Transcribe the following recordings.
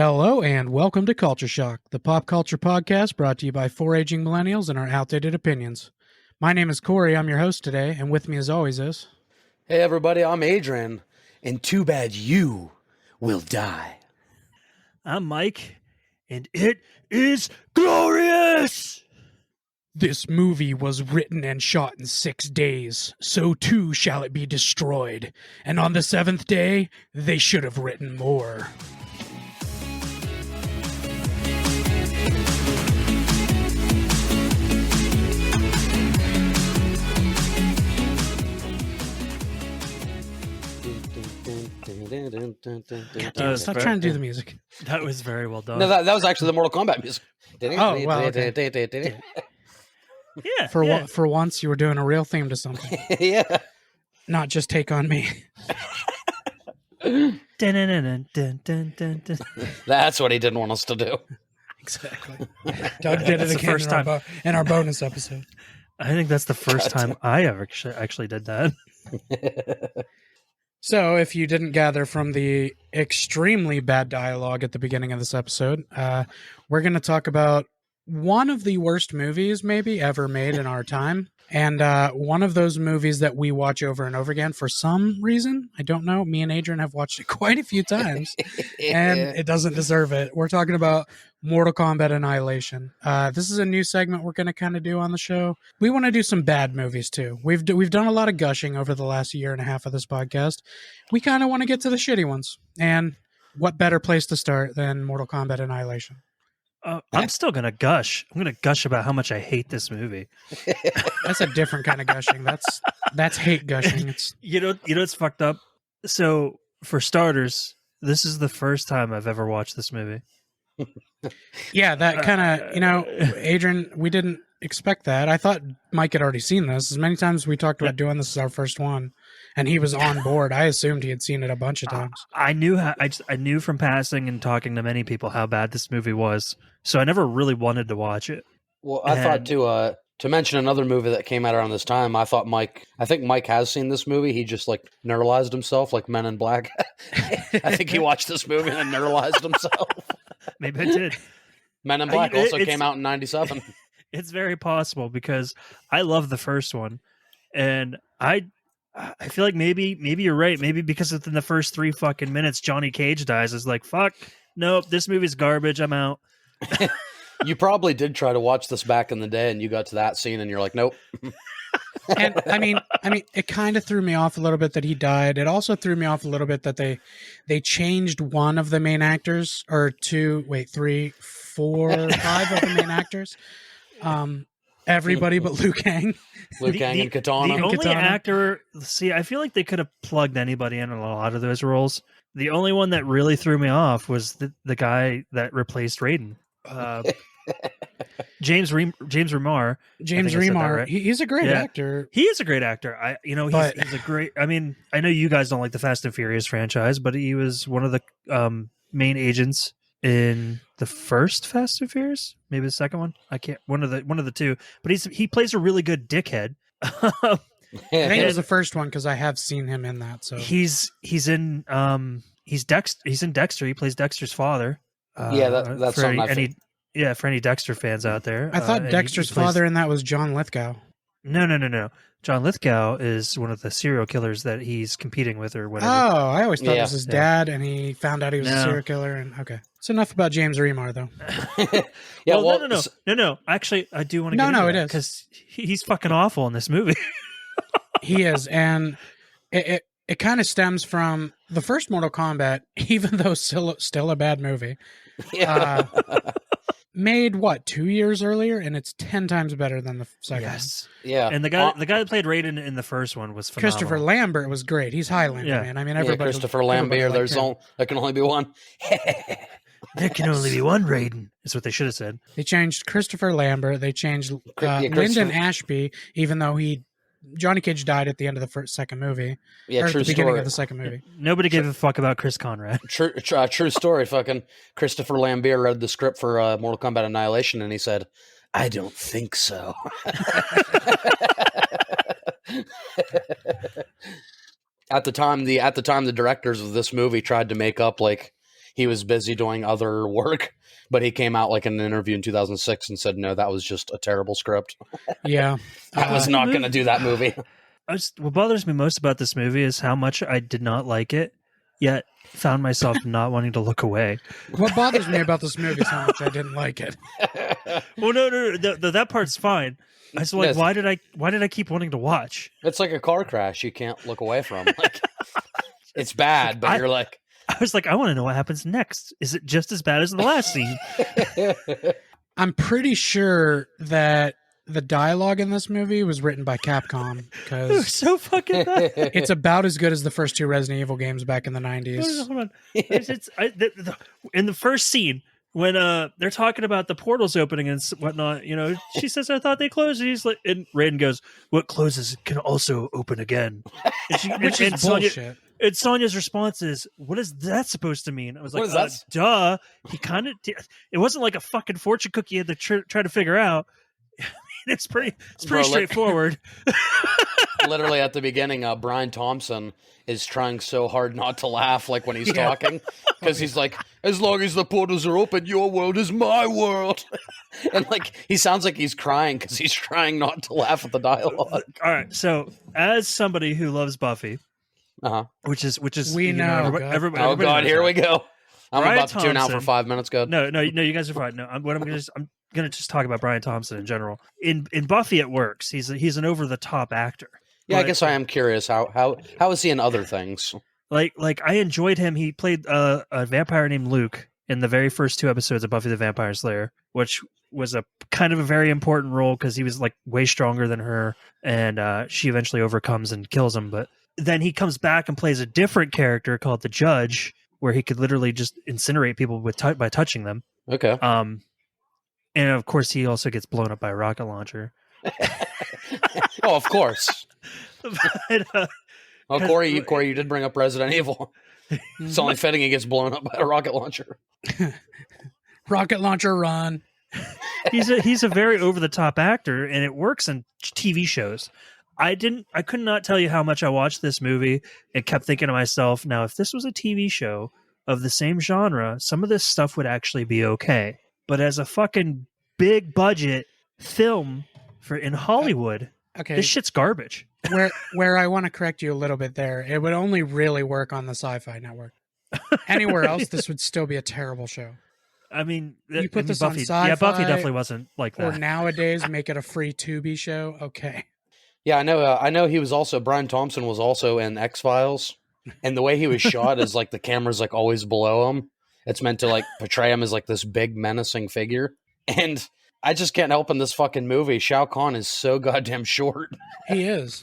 Hello and welcome to Culture Shock, the pop culture podcast brought to you by four aging millennials and our outdated opinions. My name is Corey, I'm your host today, and with me as always is... Hey everybody, I'm Adrian, and too bad you will die. I'm Mike, and it is glorious! This movie was written and shot in 6 days, so too shall it be destroyed. And on the seventh day, they should have written more. Stop trying to do the music. That was very well done. No, that was actually the Mortal Kombat music. Oh, well, okay. Yeah. For once, you were doing a real theme to something. Yeah. Not just Take On Me. Dun, dun, dun, dun, dun, dun. That's what he didn't want us to do. Exactly. Doug did it That's the again first time. in our bonus episode. I think that's the first time I ever actually did that. So, if you didn't gather from the extremely bad dialogue at the beginning of this episode, we're going to talk about one of the worst movies maybe ever made in our time. And one of those movies that we watch over and over again for some reason. I don't know. Me and Adrian have watched it quite a few times, and it doesn't deserve it. We're talking about Mortal Kombat Annihilation. This is a new segment we're going to kind of do on the show. We want to do some bad movies too. We've done a lot of gushing over the last year and a half of this podcast. We kind of want to get to the shitty ones. And what better place to start than Mortal Kombat Annihilation? I'm still going to gush. I'm going to gush about how much I hate this movie. That's a different kind of gushing. That's hate gushing. It's You know what's fucked up? So, for starters, this is the first time I've ever watched this movie. yeah, that kind of, Adrian, we didn't expect that. I thought Mike had already seen this. As many times we talked about doing this as our first one, and he was on board. I assumed he had seen it a bunch of times. I knew from passing and talking to many people how bad this movie was, so I never really wanted to watch it. Well, I thought to mention another movie that came out around this time, I think Mike has seen this movie. He just like neuralized himself like Men in Black. I think he watched this movie and neuralized himself. Maybe I did. Men in Black also came out in 97. It's very possible because I love the first one, and I feel like maybe you're right. Maybe because within the first 3 fucking minutes, Johnny Cage dies. It's like, fuck, nope, this movie's garbage. I'm out. You probably did try to watch this back in the day, and you got to that scene, and you're like, nope. And I mean, it kind of threw me off a little bit that he died. It also threw me off a little bit that they changed one of the main actors, or 3, 4, 5 of the main actors. Everybody but Liu Kang. Liu Kang and Katana. The only Katana. actor, see, I feel like they could have plugged anybody in a lot of those roles. The only one that really threw me off was the guy that replaced Raiden. James Remar. James Remar. Right. He's a great actor. He is a great actor. He's a great. I mean, I know you guys don't like the Fast and Furious franchise, but he was one of the main agents in the first Fast and Furious, maybe the second one. I can't. One of the two. But he plays a really good dickhead. I think it was the first one because I have seen him in that. So he's in Dexter. He plays Dexter's father. That's for something for any Dexter fans out there. I thought Dexter's father in that was John Lithgow. No. John Lithgow is one of the serial killers that he's competing with or whatever. Oh, I always thought it was his dad, and he found out he was a serial killer. And okay, it's enough about James Remar, though. No. Actually, I do want to. No, it is because he's fucking awful in this movie. He is, and it kind of stems from the first Mortal Kombat, even though still a bad movie. Made 2 years earlier, and it's 10 times better than the second. Yes, yeah. And the guy that played Raiden in the first one was phenomenal. Christopher Lambert was great. He's Highlander, man. I mean, everybody. Christopher Lambert. There can only be one. There can only be one Raiden. Is what they should have said. They changed Christopher Lambert. They changed Lyndon Ashby, even though Johnny Cage died at the end of the second movie. Yeah, or true at the beginning story. of the second movie. Nobody gave a fuck about Chris Conrad. True story. Fucking Christopher Lambert read the script for Mortal Kombat Annihilation, and he said, "I don't think so." At the time, the directors of this movie tried to make up like he was busy doing other work. But he came out like in an interview in 2006 and said, no, that was just a terrible script. Yeah. I was not going to do that movie. What bothers me most about this movie is how much I did not like it, yet found myself not wanting to look away. What bothers me about this movie is how much I didn't like it. Well, no, that part's fine. I was like, why did I keep wanting to watch? It's like a car crash you can't look away from. Like, it's bad, but you're like... I was like, I want to know what happens next. Is it just as bad as the last scene? I'm pretty sure that the dialogue in this movie was written by Capcom It was because so fucking bad. it's about as good as the first 2 Resident Evil games back in the 90s. Hold on. In the first scene, when they're talking about the portals opening and whatnot, she says, "I thought they closed." And he's like, and Raiden goes, "What closes can also open again." Which is bullshit. And Sonya's response is, "What is that supposed to mean?" I was like, What is that? "Duh." He kind of. It wasn't like a fucking fortune cookie you had to try to figure out. It's pretty straightforward. Literally at the beginning, Brian Thompson is trying so hard not to laugh, like when he's talking, because he's like, "As long as the portals are open, your world is my world," and like he sounds like he's crying because he's trying not to laugh at the dialogue. All right, so as somebody who loves Buffy, which is We know. everybody. Oh God, here we go. I'm Brian about to tune out for Thompson. 5 minutes. Go. No, you guys are fine. No, I'm gonna just talk about Brian Thompson in general. In Buffy, it works. He's an over the top actor. Yeah, I But, guess I am curious how is he in other things? like I enjoyed him. He played a vampire named Luke in the very first 2 episodes of Buffy the Vampire Slayer, which was a kind of a very important role because he was like way stronger than her, and she eventually overcomes and kills him. But then he comes back and plays a different character called the Judge, where he could literally just incinerate people by touching them. Okay. And of course, he also gets blown up by a rocket launcher. Oh, of course. But, Oh, Corey, you did bring up Resident Evil. It's only fitting he gets blown up by a rocket launcher. Rocket launcher run. he's a very over the top actor, and it works in TV shows. I could not tell you how much I watched this movie and kept thinking to myself, now if this was a TV show of the same genre, some of this stuff would actually be okay. But as a fucking big budget film in Hollywood, Okay. this shit's garbage. Where I want to correct you a little bit there, it would only really work on the Sci-Fi Network. Anywhere else, this would still be a terrible show. I mean, You put this Buffy, on Sci-Fi, yeah, Buffy definitely wasn't like that. Or nowadays, make it a free Tubi show. Okay. Yeah, I know. I know he was also Brian Thompson was also in X-Files, and the way he was shot is like the camera's like always below him. It's meant to like portray him as like this big menacing figure, and I just can't help in this fucking movie. Shao Kahn is so goddamn short. He is.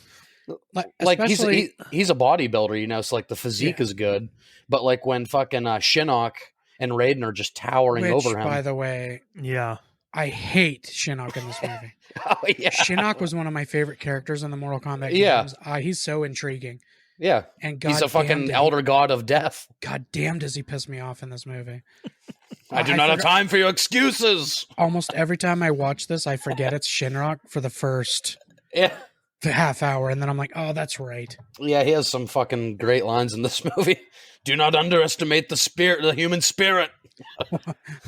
Like he's a bodybuilder, so like the physique is good, but like when fucking Shinnok and Raiden are just towering over him. By the way, yeah, I hate Shinnok in this movie. Oh yeah, Shinnok was one of my favorite characters in the Mortal Kombat games. He's so intriguing. Yeah, and he's a fucking elder god of death. God damn, does he piss me off in this movie? I do not have time for your excuses. Almost every time I watch this, I forget it's Shinnok for the first half hour, and then I'm like, oh, that's right. Yeah, he has some fucking great lines in this movie. Do not underestimate the human spirit.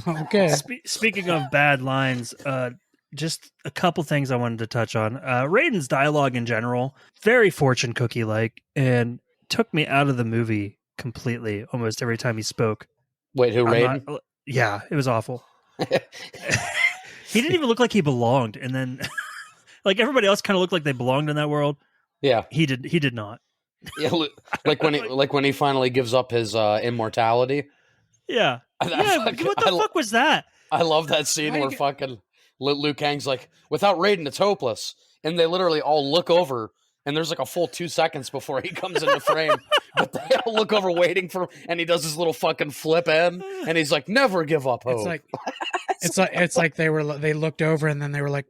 Okay. Speaking of bad lines, just a couple things I wanted to touch on. Raiden's dialogue in general, very fortune cookie like, and took me out of the movie completely almost every time he spoke. Wait, who, Raiden? Yeah, it was awful. He didn't even look like he belonged, and then like everybody else kind of looked like they belonged in that world. Yeah, he did not. Yeah, like when he finally gives up his immortality. Yeah, what the fuck was that? I love that scene where fucking Liu Kang's like, without Raiden, it's hopeless, and they literally all look over. And there's like a full 2 seconds before he comes into frame. But they all look over waiting for him, and he does his little fucking flip in, and he's like, never give up hope. It's like they looked over and then they were like,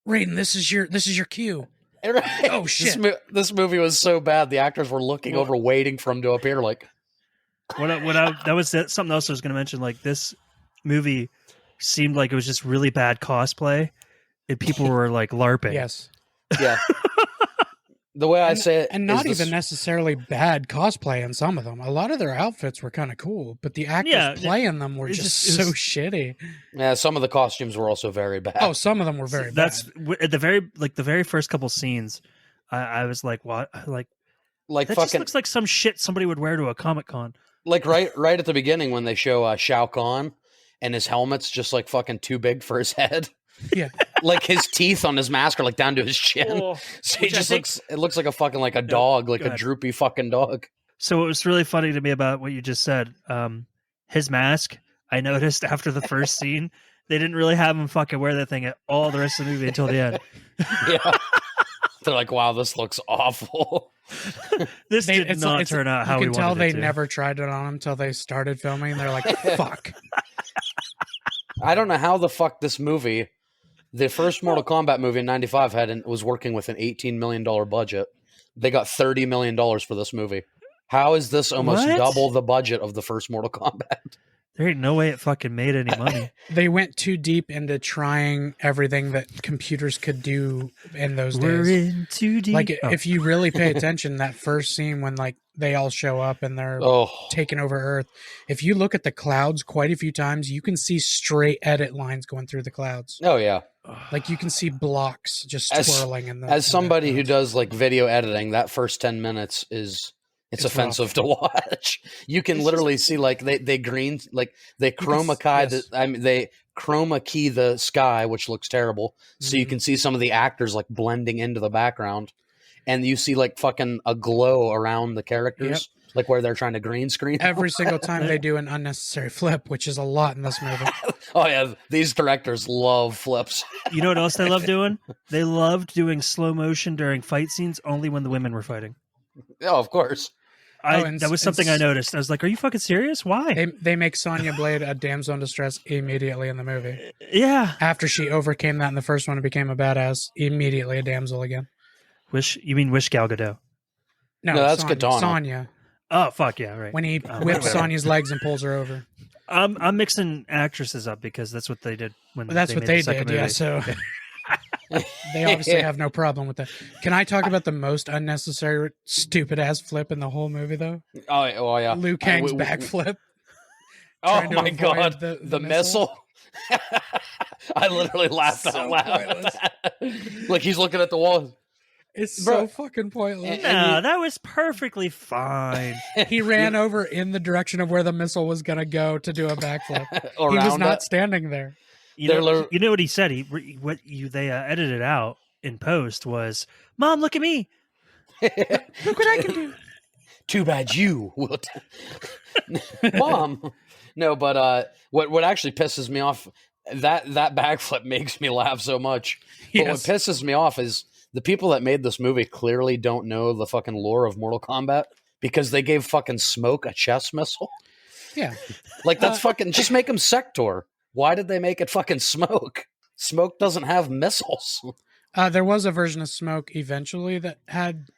Raiden, this is your cue. Right. Oh shit. This movie was so bad, the actors were looking over waiting for him to appear like. That was something else I was gonna mention. Like, this movie seemed like it was just really bad cosplay, and people were like LARPing. Yes. Yeah. The way I say it, and not even necessarily bad cosplay in some of them. A lot of their outfits were kind of cool, but the actors playing them were just so shitty. Yeah, some of the costumes were also very bad. Oh, some of them were very bad. At the very first couple scenes. I was like, what? Like that fucking, just looks like some shit somebody would wear to a Comic-Con. Like right at the beginning when they show Shao Kahn and his helmet's just like fucking too big for his head. Yeah. Like his teeth on his mask are like down to his chin. Oh, so he just looks like a fucking like a dog, like a droopy fucking dog. So what was really funny to me about what you just said, his mask, I noticed after the first scene, they didn't really have him fucking wear that thing at all the rest of the movie until the end. Yeah. They're like, wow, this looks awful. This did not turn out how we wanted it to. You can tell they never tried it on him until they started filming. And they're like, fuck. I don't know how the fuck this movie, the first Mortal Kombat movie in '95 was working with an $18 million budget. They got $30 million for this movie. How is this almost double the budget of the first Mortal Kombat? There ain't no way it fucking made any money. They went too deep into trying everything that computers could do in those days. We're in too deep. Like, if you really pay attention, that first scene when like they all show up and they're taking over Earth, if you look at the clouds quite a few times, you can see straight edit lines going through the clouds. Oh, yeah. Like you can see blocks just swirling in the. As somebody who does like video editing, that first 10 minutes it's offensive to watch. You can literally see like they chroma key the sky, which looks terrible. So you can see some of the actors like blending into the background, and you see like fucking a glow around the characters, like where they're trying to green screen. Every single time they do an unnecessary flip, which is a lot in this movie. Oh yeah, these directors love flips. You know what else they love doing? They loved doing slow motion during fight scenes only when the women were fighting. Oh, of course. That was something I noticed. I was like, are you fucking serious? Why? They make Sonya Blade a damsel in distress immediately in the movie. Yeah. After she overcame that in the first one and became a badass, immediately a damsel again. You mean Wish Gal Gadot? No, that's Sonya. Katana. Sonya. Oh, fuck yeah, right. When he whips Sonya's legs and pulls her over. I'm mixing actresses up because that's what they did when that's they what made they the second did, movie. yeah, so... They obviously have no problem with that. Can I talk about the most unnecessary, stupid-ass flip in the whole movie, though? Oh yeah. Liu Kang's backflip. Oh my god, the missile. I literally laughed out loud. Like he's looking at the wall. It's so fucking pointless. No, that was perfectly fine. He ran over in the direction of where the missile was going to go to do a backflip. He was not standing there. You know what he said? They edited out in post was, "Mom, look at me. Look what I can do." Too bad you will. Mom. No, but what actually pisses me off, that backflip makes me laugh so much. But what pisses me off is the people that made this movie clearly don't know the fucking lore of Mortal Kombat because they gave fucking Smoke a chest missile. Yeah. Like that's fucking, just make him Sector. Why did they make it fucking Smoke? Smoke doesn't have missiles. There was a version of Smoke eventually that had...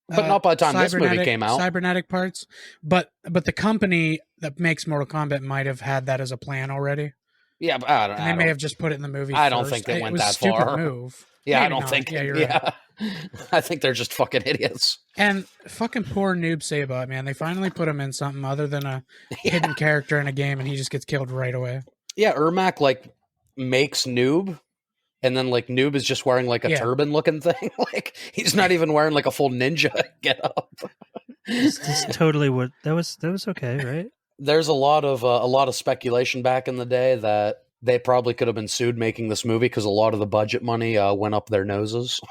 But not by the time this movie came out. Cybernetic parts. But the company that makes Mortal Kombat might have had that as a plan already. Yeah, but I don't know. They may have just put it in the movie I don't think they went that far. Stupid move. Yeah, Maybe I don't not. think. Yeah, you're right. I think they're just fucking idiots. And fucking poor Noob Saibot, man. They finally put him in something other than a hidden character in a game, and he just gets killed right away. Yeah, Ermac like makes Noob, and then like Noob is just wearing like a turban looking thing. Like he's not even wearing like a full ninja get up. This totally would. That was okay, right? There's a lot of speculation back in the day that they probably could have been sued making this movie because a lot of the budget money went up their noses.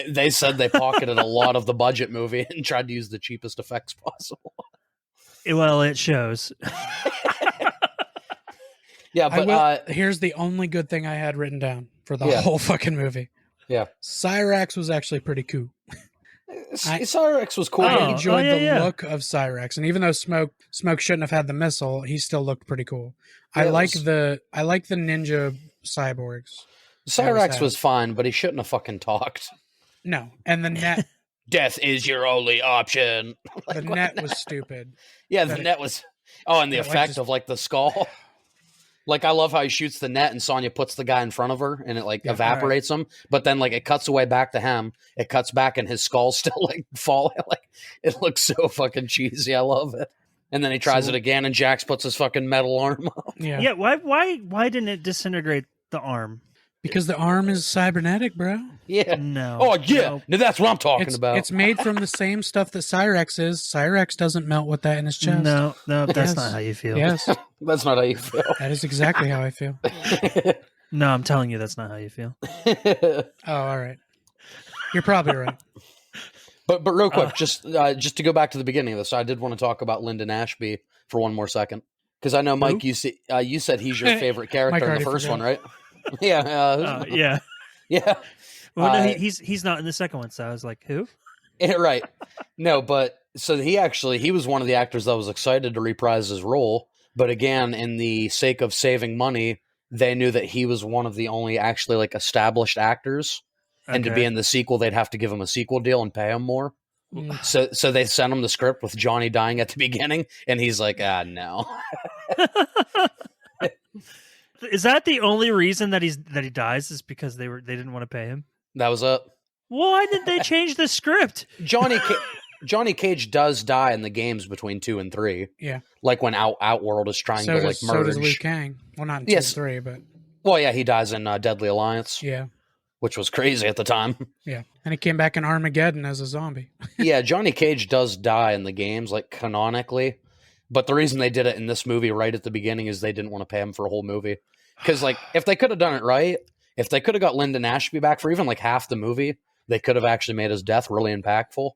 They said they pocketed a lot of the budget movie and tried to use the cheapest effects possible. Well, it shows. Yeah, but here's the only good thing I had written down for the whole fucking movie. Yeah, Cyrax was actually pretty cool. Cyrax was cool. I enjoyed the look of Cyrax, and even though Smoke shouldn't have had the missile, he still looked pretty cool. I like the ninja cyborgs. Cyrax was fine, but he shouldn't have fucking talked. No, and the net. Death is your only option. The net was stupid. Yeah, the net was. Oh, and the effect of like the skull. Like, I love how he shoots the net and Sonya puts the guy in front of her and it like evaporates him. But then like it cuts away back to him. It cuts back and his skull's still like falling. Like, it looks so fucking cheesy. I love it. And then he tries it again and Jax puts his fucking metal arm on. Yeah. Why didn't it disintegrate the arm? Because the arm is cybernetic, bro. Yeah. No. Oh, yeah. No, that's what I'm talking about. It's made from the same stuff that Cyrex is. Cyrex doesn't melt with that in his chest. No, that's not how you feel. Yes. That's not how you feel. That is exactly how I feel. No, I'm telling you, that's not how you feel. Oh, all right. You're probably right. But real quick, just to go back to the beginning of this, I did want to talk about Lyndon Ashby for one more second. Because I know, Mike, you said he's your favorite character in the first one, right? Yeah. Yeah. Yeah. Well, no, he's not in the second one, so I was like, who? Right. No, but so he was one of the actors that was excited to reprise his role. But again, in the sake of saving money, they knew that he was one of the only actually like established actors. Okay. And to be in the sequel, they'd have to give him a sequel deal and pay him more. So they sent him the script with Johnny dying at the beginning, and he's like, no. Is that the only reason that he dies? Is because they didn't want to pay him? That was it. Why did they change the script? Johnny Cage does die in the games between 2 and 3. Yeah, like when Outworld is trying to merge. So does Liu Kang. Well, not in 2 and 3, but well, yeah, he dies in Deadly Alliance. Yeah, which was crazy at the time. Yeah, and he came back in Armageddon as a zombie. Yeah, Johnny Cage does die in the games, like canonically. But the reason they did it in this movie right at the beginning is they didn't want to pay him for a whole movie. Because, like, if they could have done it right, if they could have got Lyndon Ashby back for even, like, half the movie, they could have actually made his death really impactful.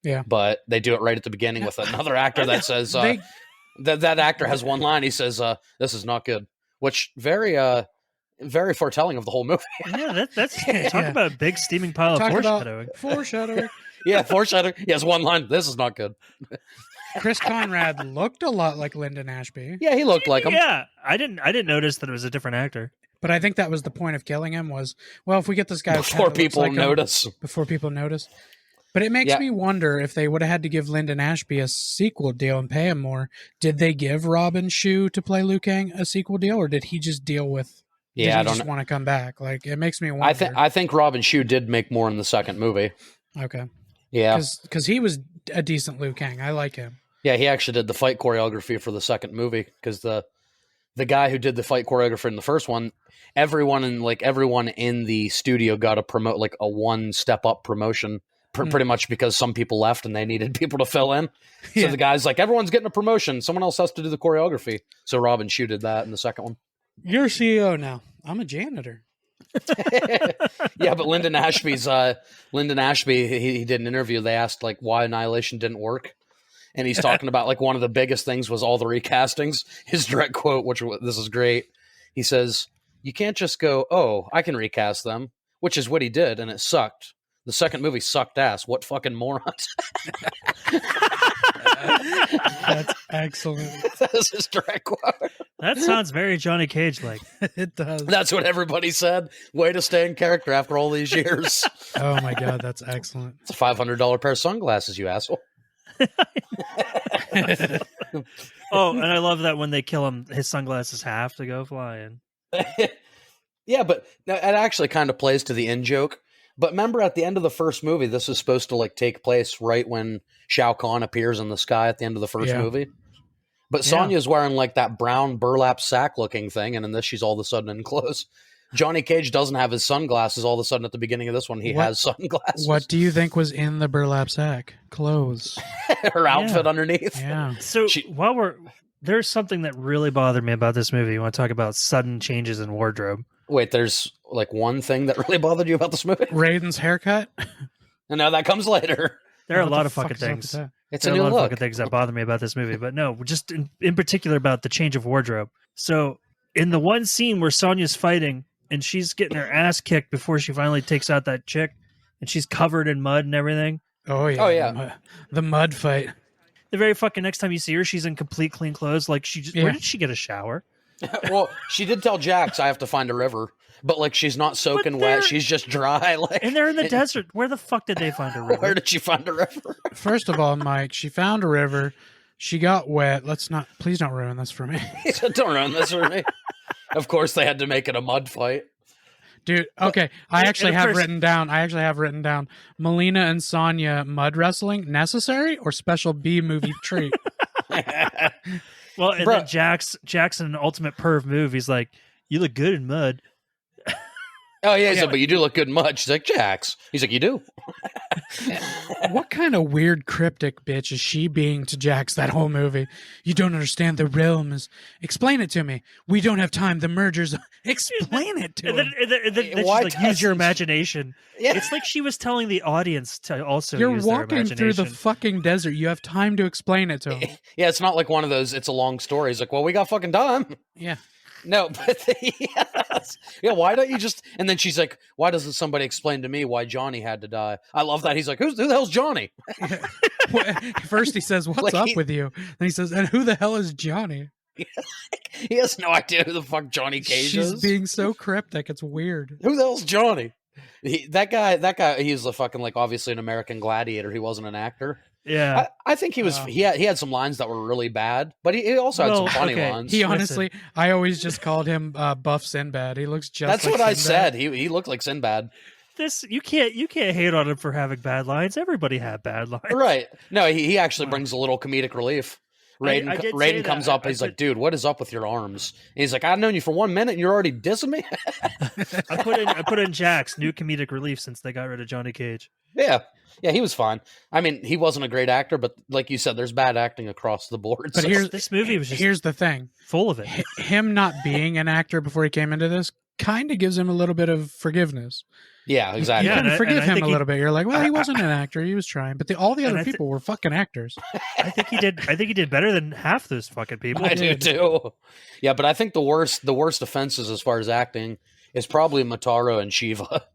Yeah. But they do it right at the beginning with another actor that says, that actor has one line. He says, this is not good. Which, very foretelling of the whole movie. Yeah, that's talk about a big steaming pile of foreshadowing. Foreshadowing. Yeah, foreshadowing. He has one line. This is not good. Chris Conrad looked a lot like Lyndon Ashby. Yeah, he looked like him. Yeah, I didn't notice that it was a different actor. But I think that was the point of killing him was, well, if we get this guy before people notice. Before people notice. But it makes me wonder if they would have had to give Lyndon Ashby a sequel deal and pay him more. Did they give Robin Shou to play Liu Kang a sequel deal, or did he just deal with? Yeah, I don't want to come back. Like, it makes me wonder. I think Robin Shou did make more in the second movie. Okay. Yeah, because he was a decent Liu Kang. I like him. Yeah, he actually did the fight choreography for the second movie because the guy who did the fight choreography in the first one, everyone in the studio got to promote like a one step up promotion, pretty much because some people left and they needed people to fill in. So the guy's like, everyone's getting a promotion. Someone else has to do the choreography. So Robin Shou did that in the second one. You're CEO now. I'm a janitor. Yeah, but Lyndon Ashby, he did an interview. They asked like why Annihilation didn't work. And he's talking about like one of the biggest things was all the recastings. His direct quote, this is great. He says, "You can't just go, oh, I can recast them," which is what he did, and it sucked. The second movie sucked ass. What fucking morons! That's excellent. That's his direct quote. That sounds very Johnny Cage like. It does. That's what everybody said. Way to stay in character after all these years. Oh my god, that's excellent. It's a $500 pair of sunglasses, you asshole. Oh, and I love that when they kill him, his sunglasses have to go flying. Yeah, but it actually kind of plays to the in joke. But remember, at the end of the first movie, this is supposed to like take place right when Shao Kahn appears in the sky at the end of the first movie. But Sonya's wearing like that brown burlap sack looking thing, and in this, she's all of a sudden in clothes. Johnny Cage doesn't have his sunglasses. All of a sudden, at the beginning of this one, he has sunglasses. What do you think was in the burlap sack? Clothes. Her outfit underneath. Yeah. So there's something that really bothered me about this movie. You want to talk about sudden changes in wardrobe? Wait, there's like one thing that really bothered you about this movie? Raiden's haircut? And now that comes later. There are a lot of fucking things. It's a new look. Of fucking things that bother me about this movie, but no, just in particular about the change of wardrobe. So in the one scene where Sonya's fighting and she's getting her ass kicked before she finally takes out that chick, and she's covered in mud and everything. Oh yeah. Oh yeah. The mud fight. The very fucking next time you see her, she's in complete clean clothes. Like where did she get a shower? Well, she did tell Jax, I have to find a river. But, like, she's not soaking wet. She's just dry. Like, and they're in the desert. Where the fuck did they find a river? Where did she find a river? First of all, Mike, she found a river. She got wet. Please don't ruin this for me. Don't ruin this for me. Of course, they had to make it a mud fight. Dude, okay. I actually of have course- written down Melina and Sonya mud wrestling necessary or special B movie treat. Well, and Bruh. then Jackson, an ultimate perv move. He's like, "You look good in mud." Oh yeah, he said, but you do look good in mud. She's like, Jax. He's like, you do. What kind of weird cryptic bitch is she being to Jax that whole movie? You don't understand the realms. Explain it to me. We don't have time. The mergers. Explain it to And him. then she's Why like, "Use your doesn't- imagination." Yeah. It's like she was telling the audience to also You're use their walking imagination. through the fucking desert. You have time to explain it to him. Yeah, it's not like one of those. It's a long story. He's like, well, we got fucking time. Yeah. No, but yes. Yeah, why don't you just? And then she's like, why doesn't somebody explain to me why Johnny had to die? I love that. He's like, who the hell's Johnny? First he says, "What's Like up he- with you?" Then he says, "And who the hell is Johnny?" He has no idea who the fuck Johnny Cage She's is. being so cryptic. It's weird. Who the hell's Johnny? That guy. He's a fucking like obviously an American gladiator. He wasn't an actor. Yeah. I think he was. Oh. He had some lines that were really bad, but he also had some Well, funny okay. lines. He Listen. honestly, I always just called him Buff Sinbad. He looks just That's like what I Sinbad. said. He looked like Sinbad. This you can't hate on him for having bad lines. Everybody had bad lines. Right. No, he actually Wow. brings a little comedic relief. I Raiden, did say Raiden that. comes up. I He's put- like, dude, what is up with your arms? And he's like, I've known you for 1 minute and you're already dissing me? I put in Jack's new comedic relief since they got rid of Johnny Cage. Yeah. Yeah, he was fine. I mean, he wasn't a great actor, but like you said, there's bad acting across the board. But so- here's This movie was just here's the thing: full of it. him not being an actor before he came into this kind of gives him a little bit of forgiveness. yeah, exactly. You Yeah, can and I forgive him think a he- little bit. You're like, well, he wasn't an actor; he was trying. But all the And other I thi- people were fucking actors. I think he did better than half those fucking people. I do too. Yeah, but I think the worst offenses as far as acting is probably Motaro and Shiva.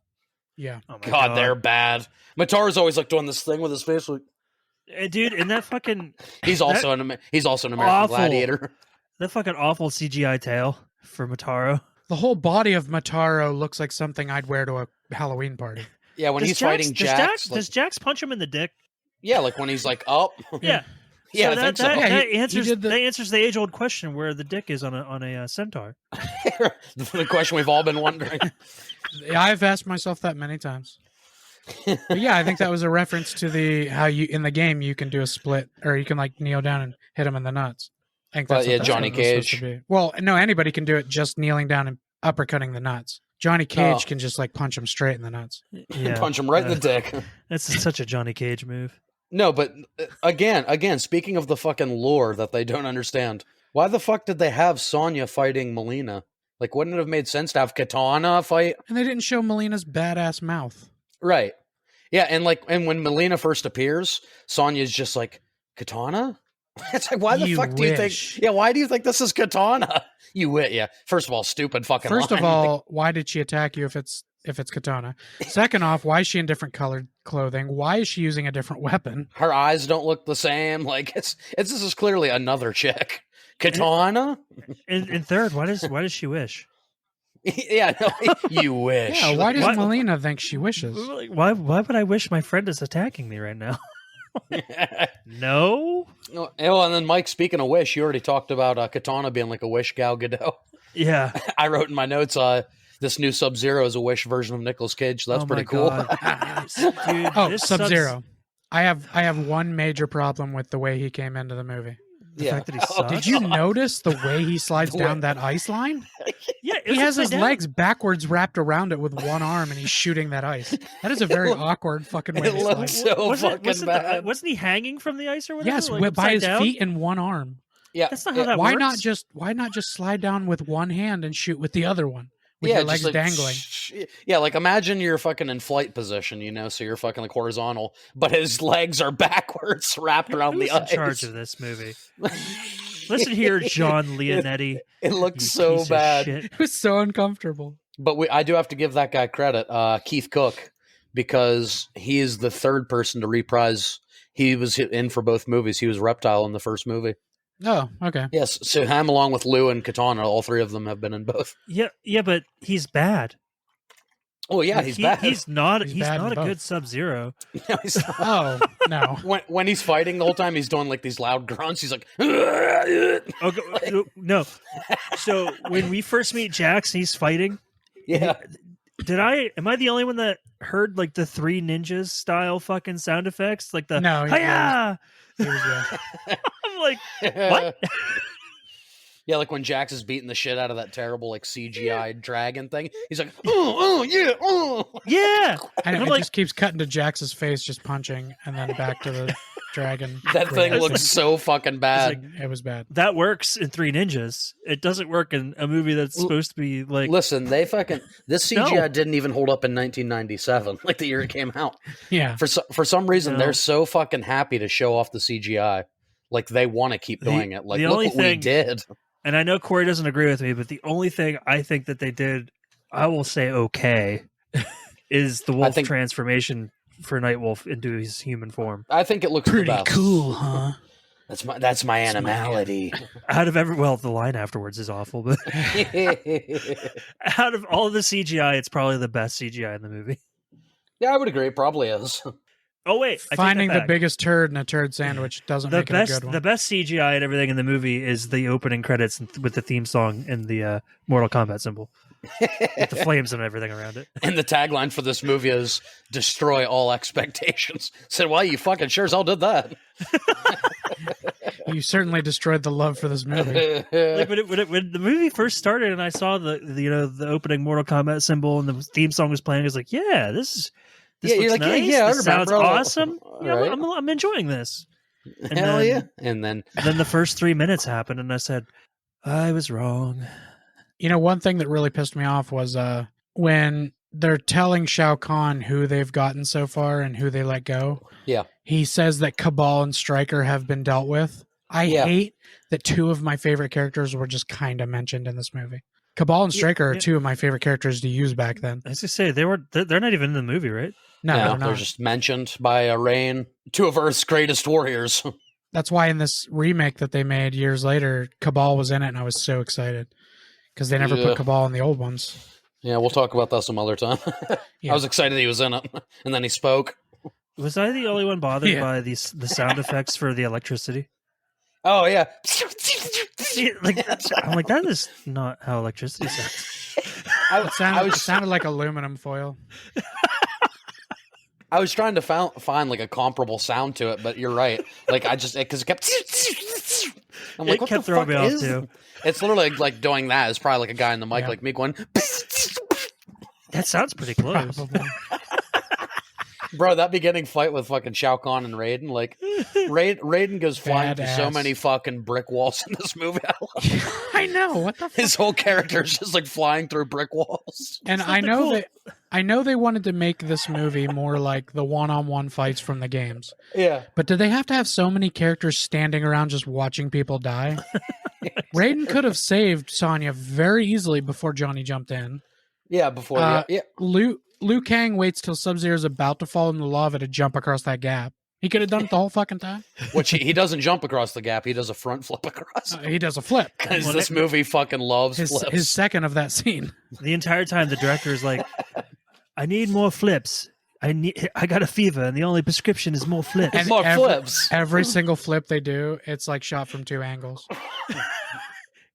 Yeah, Oh my God, they're bad. Mataro's always like doing this thing with his face. Like, dude, and that fucking he's also an American awful. gladiator. that fucking awful CGI tail for Motaro. the whole body of Mataro looks like something I'd wear to a Halloween party. Yeah, when Does he's Jax- fighting does Jax. does Jax punch him in the dick? Yeah, like when he's like up. Yeah. Yeah, So I think so. that, Yeah, that he answers did the- that answers the age old question where the dick is on a centaur. The question we've all been wondering. Yeah, I've asked myself that many times. But yeah, I think that was a reference to the how you in the game you can do a split or you can like kneel down and hit him in the nuts. I think But that's yeah, what that Johnny was supposed Cage. to be. Well, no, anybody can do it just kneeling down and uppercutting the nuts. Johnny Cage Oh. can just like punch him straight in the nuts. Yeah, Punch him right in the dick. That's such a Johnny Cage move. No, but again, speaking of the fucking lore that they don't understand, why the fuck did they have Sonya fighting Melina? Like, wouldn't it have made sense to have Katana fight? And they didn't show Melina's badass mouth. Right. Yeah, and when Melina first appears, Sonya's just like, Katana? It's like, why the You fuck do you wish. think? Yeah, why do you think this is Katana? You wit, yeah. First of all, stupid fucking. First of line. all, why did she attack you if it's Katana? Second off, why is she in different colored clothing? Why is she using a different weapon? her eyes don't look the same. Like it's this is clearly another chick. Katana? And third, why does she wish? Yeah, no, you wish. Yeah, why does What? Melina think she wishes? Like, why would I wish my friend is attacking me right now? No. Oh, and then Mike, speaking of wish, you already talked about Katana being like a wish Gal Gadot. Yeah. I wrote in my notes, this new Sub-Zero is a wish version of Nicolas Cage. So that's Oh pretty my cool. God. Dude, Oh, this Sub-Zero. I have one major problem with the way he came into the movie. The fact that he Oh, sucks. Did you notice the way he slides The down way- that ice line? Yeah, it He was has his upside down. legs backwards wrapped around it with one arm and he's shooting that ice. That is a very awkward fucking way it to looks slide. so fucking bad. Wasn't he hanging from the ice or whatever? Yes, like, by upside his down? feet and one arm. Yeah, That's not how that Why works. not just slide down with one hand and shoot with the other one with yeah, your just legs like, dangling? Yeah, like imagine you're fucking in flight position, so you're fucking like horizontal, but his legs are backwards wrapped around Who's the in ice. charge of this movie? Listen here, John Leonetti. It looks you so piece of bad. shit. It was so uncomfortable. But I do have to give that guy credit, Keith Cook, because he is the third person to reprise. He was in for both movies. He was Reptile in the first movie. Oh, okay. Yes, so him along with Lou and Katana, all three of them have been in both. Yeah, but he's bad. Oh yeah, Like, he's bad. He's not He's bad in a both. good Sub-Zero. No, he's not. Oh no. When he's fighting the whole time, he's doing like these loud grunts. He's like, Oh no! So when we first meet Jax, he's fighting. yeah. Am I the only one that heard like the Three Ninjas style fucking sound effects? Like the No, hiya! He was, I'm like, what? Yeah, like when Jax is beating the shit out of that terrible like CGI dragon thing. He's like, oh yeah, oh Yeah. I know, I'm it like- just keeps cutting to Jax's face, just punching, and then back to the dragon. that thing reacting. looks so fucking bad. It was bad. That works in Three Ninjas. It doesn't work in a movie that's supposed to be like. Listen, this CGI No. didn't even hold up in 1997, like the year it came out. Yeah. For some reason, No. they're so fucking happy to show off the CGI. Like they want to keep doing it. Like the look only what we thing- did. And I know Corey doesn't agree with me, but the only thing I think that they did, I will say okay, is the wolf think- transformation for Nightwolf into his human form. I think it looks the Pretty best. cool, huh? That's my animality. Out of the line afterwards is awful, but out of all the CGI, it's probably the best CGI in the movie. Yeah, I would agree. It probably is. Oh wait, I take Finding that the back. biggest turd in a turd sandwich doesn't the make it a best good one. the best CGI and everything in the movie is the opening credits with the theme song and the Mortal Kombat symbol with the flames and everything around it. And the tagline for this movie is "Destroy all expectations." Said, "Well, you fucking sure as hell did that." You certainly destroyed the love for this movie. Like when the movie first started and I saw the opening Mortal Kombat symbol and the theme song was playing, I was like, yeah, this Yeah, you're looks like, yeah, nice. yeah, I This sounds remember. awesome. Yeah, Right. I'm enjoying this. And Hell then, yeah! And then Then the first 3 minutes happened, and I said, I was wrong. You know, one thing that really pissed me off was when they're telling Shao Kahn who they've gotten so far and who they let go. Yeah. He says that Cabal and Stryker have been dealt with. I Yeah. hate that two of my favorite characters were just kind of mentioned in this movie. Cabal and Stryker are yeah. two of my favorite characters to use back then. I was gonna say they're not even in the movie, right? No, yeah, they're they're not. just mentioned by Rain, two of Earth's greatest warriors. That's why in this remake that they made years later, Cabal was in it, and I was so excited because they never Yeah. put Cabal in the old ones. Yeah, we'll talk about that some other time. Yeah. I was excited he was in it, and then he spoke. Was I the only one bothered Yeah. by the sound effects for the electricity? Oh yeah, I'm like, that is not how electricity sounds. It sounded like aluminum foil. I was trying to find like a comparable sound to it, but you're right. Like I just because it kept. I'm like, It what kept the throwing fuck me off, is? too. It's literally like doing that. It's probably like a guy in the mic, Yeah. like me going, That sounds pretty close. Probably. bro. That beginning fight with fucking Shao Kahn and Raiden, like Raiden goes flying through so Badass. many fucking brick walls in this movie. I know what the. His whole character is just like flying through brick walls. And It's I like the know cool- I know they wanted to make this movie more like the one-on-one fights from the games. Yeah, But did they have to have so many characters standing around just watching people die? Raiden could have saved Sonya very easily before Johnny jumped in. yeah. Before yeah. Liu Kang waits till Sub-Zero's about to fall in the lava to jump across that gap. He could have done it the whole fucking time. Which he doesn't jump across the gap. He does a front flip across. He does a flip. Because Well, this movie fucking loves flips. His second of that scene. The entire time, the director is like, "I need more flips. I got a fever, and the only prescription is more flips." And more flips. Every single flip they do, it's like shot from two angles.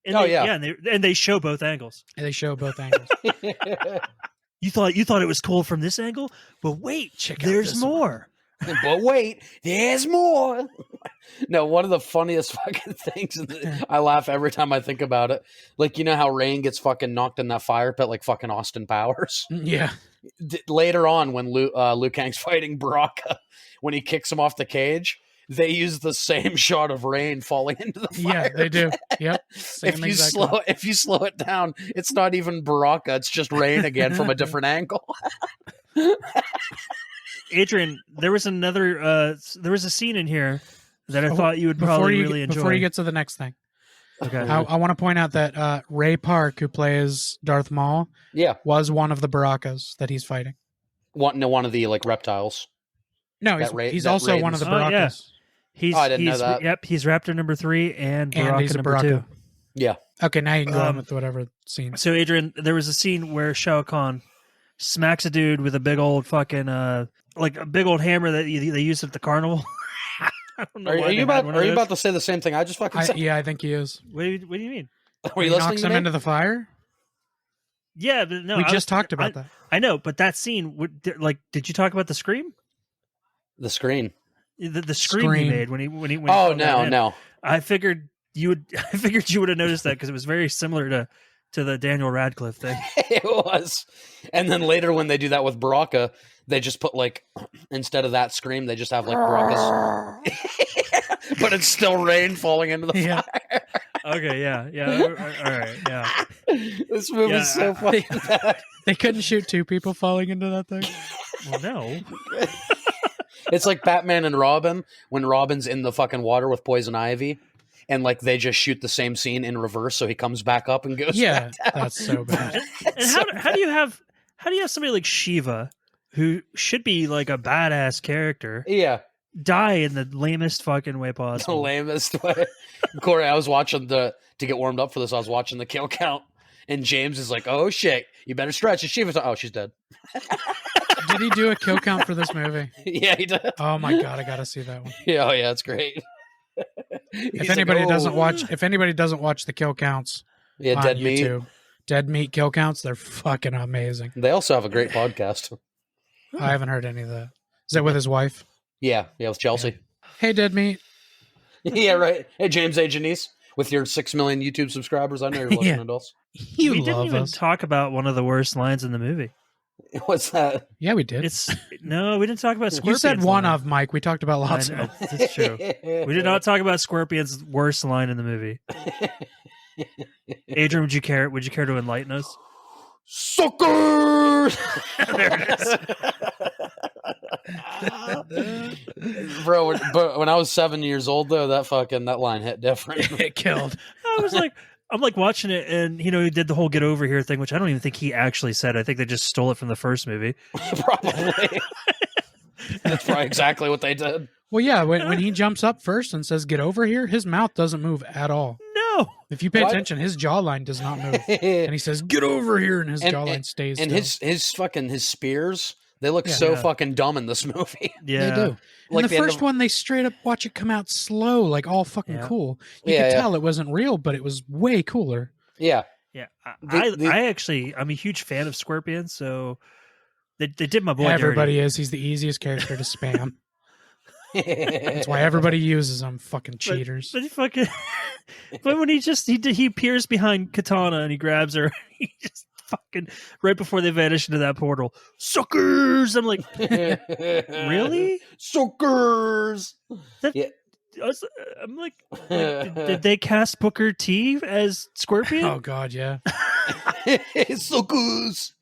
And Oh, they, yeah. and they show both angles. And they show both angles. You thought it was cool from this angle, but wait, Check out there's this one. more. But wait, there's more. No, one of the funniest fucking things. I laugh every time I think about it. Like, you know how Rain gets fucking knocked in that fire pit like fucking Austin Powers? Yeah. Later on, when Liu Kang's fighting Baraka, when he kicks him off the cage, they use the same shot of Rain falling into the fire. Yeah, they do. Yep. Same If you exact slow one. if you slow it down, it's not even Baraka, it's just Rain again from a different angle. Adrian, there was a scene in here that I thought you would probably really enjoy. Before you get to the next thing, Okay. I want to point out that Ray Park, who plays Darth Maul, Yeah. was one of the Barakas that he's fighting. One of the like reptiles. No, he's also one of the Oh, yeah. Barakas. He's, Oh, I didn't know he's that. Yep, he's Raptor number 3 and And Baraka he's a number Baraka. 2. Yeah. Okay, now you can go on Um, with whatever scene. So, Adrian, there was a scene where Shao Kahn smacks a dude with a big old fucking like a big old hammer that they use at the carnival. I don't know. Are you about to say the same thing I just fucking said? Yeah, I think he is. What do you mean? Were you He listening knocks to him me? into the fire. Yeah, but no, We just talked about that. I know, but that scene, did you talk about the scream? The screen. The scream he made when he Oh no. I figured you would. I figured you would have noticed that because it was very similar to the Daniel Radcliffe thing. It was. And then later when they do that with Baraka, they just put like, instead of that scream, they just have like Baraka's. But it's still rain falling into the fire. Okay, yeah. All right, yeah. This movie's so fucking bad. They couldn't shoot two people falling into that thing. Well, no. It's like Batman and Robin when Robin's in the fucking water with Poison Ivy, and like they just shoot the same scene in reverse, so he comes back up and goes. Yeah, back down. that's so bad. And how do you have somebody like Shiva, who should be like a badass character, Yeah, die in the lamest fucking way the possible? lamest way. Corey, I was watching to get warmed up for this. I was watching the kill count, and James is like, "Oh shit, you better stretch." And Shiva's like, "Oh, she's dead." Did he do a kill count for this movie? Yeah, he did. Oh my god, I gotta see that one. Yeah, oh yeah, it's great. If anybody doesn't watch the kill counts, yeah, on Dead Meat. YouTube, Dead Meat kill counts, they're fucking amazing. They also have a great podcast. I haven't heard any of that. Is that with his wife? Yeah, with Chelsea. Hey, Dead Meat. Yeah, right. Hey, James A. Janice, with your 6 million YouTube subscribers, I know you're listening to us. You We didn't love even us. talk about one of the worst lines in the movie. What's that? Yeah, we did. No, we didn't talk about Scorpion's You said one line. of, Mike. We talked about lots I of know, them. that's true. We did not talk about Scorpion's worst line in the movie. Adrian, would you care to enlighten us? Suckers! There it is. Bro, but when I was 7 years old, though, that line hit different. It killed. I was like, I'm like watching it, and he did the whole "get over here" thing, which I don't even think he actually said. I think they just stole it from the first movie. Probably. That's probably exactly what they did. Well, yeah, when he jumps up first and says, "Get over here," his mouth doesn't move at all. No, If you pay What? attention, his jawline does not move. And he says, "Get over here," and his jawline stays And still. his spears, they look Yeah. so Yeah. fucking dumb in this movie. yeah, They do. Like In the the end first of- one, they straight up watch it come out slow, like all fucking Yeah. cool. You Yeah, could yeah. tell it wasn't real, but it was way cooler. Yeah. yeah. I'm a huge fan of Scorpion, so they did my boy Everybody dirty. is. He's the easiest character to spam. That's why everybody uses him. Fucking cheaters. But he fucking, but when he peers behind Katana and he grabs her, he just fucking right before they vanish into that portal, suckers. I'm like, really? Suckers! I'm like, did they cast Booker T as Scorpion? Oh god, yeah. Suckers!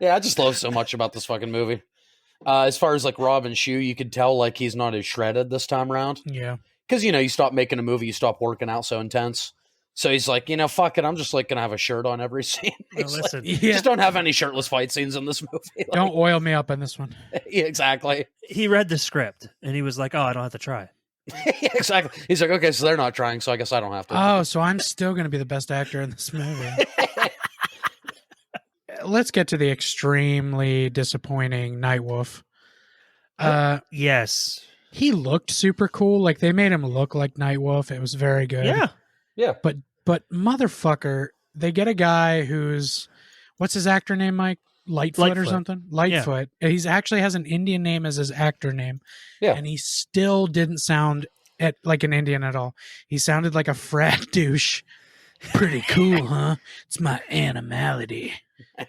Yeah, I just love so much about this fucking movie. As far as like Robin Shue, you could tell like he's not as shredded this time around. Yeah. Because, you stop making a movie, you stop working out so intense. So he's like, fuck it, I'm just like going to have a shirt on every scene. Now, He's like, listen, Yeah. just don't have any shirtless fight scenes in this movie. Like, Don't oil me up in this one. Yeah, exactly. he read the script and he was like, "Oh, I don't have to try." Yeah, exactly. He's like, okay, so they're not trying, so I guess I don't have to. Oh, so I'm still going to be the best actor in this movie. Let's get to the extremely disappointing Nightwolf. Yes, He looked super cool. Like they made him look like Nightwolf. It was very good. yeah. But motherfucker, they get a guy who's what's his actor name, Mike? Lightfoot or Lightfoot. something? Lightfoot. He's actually has an Indian name as his actor name. Yeah. And he still didn't sound like an Indian at all. He sounded like a frat douche. Pretty cool, huh? It's my animality.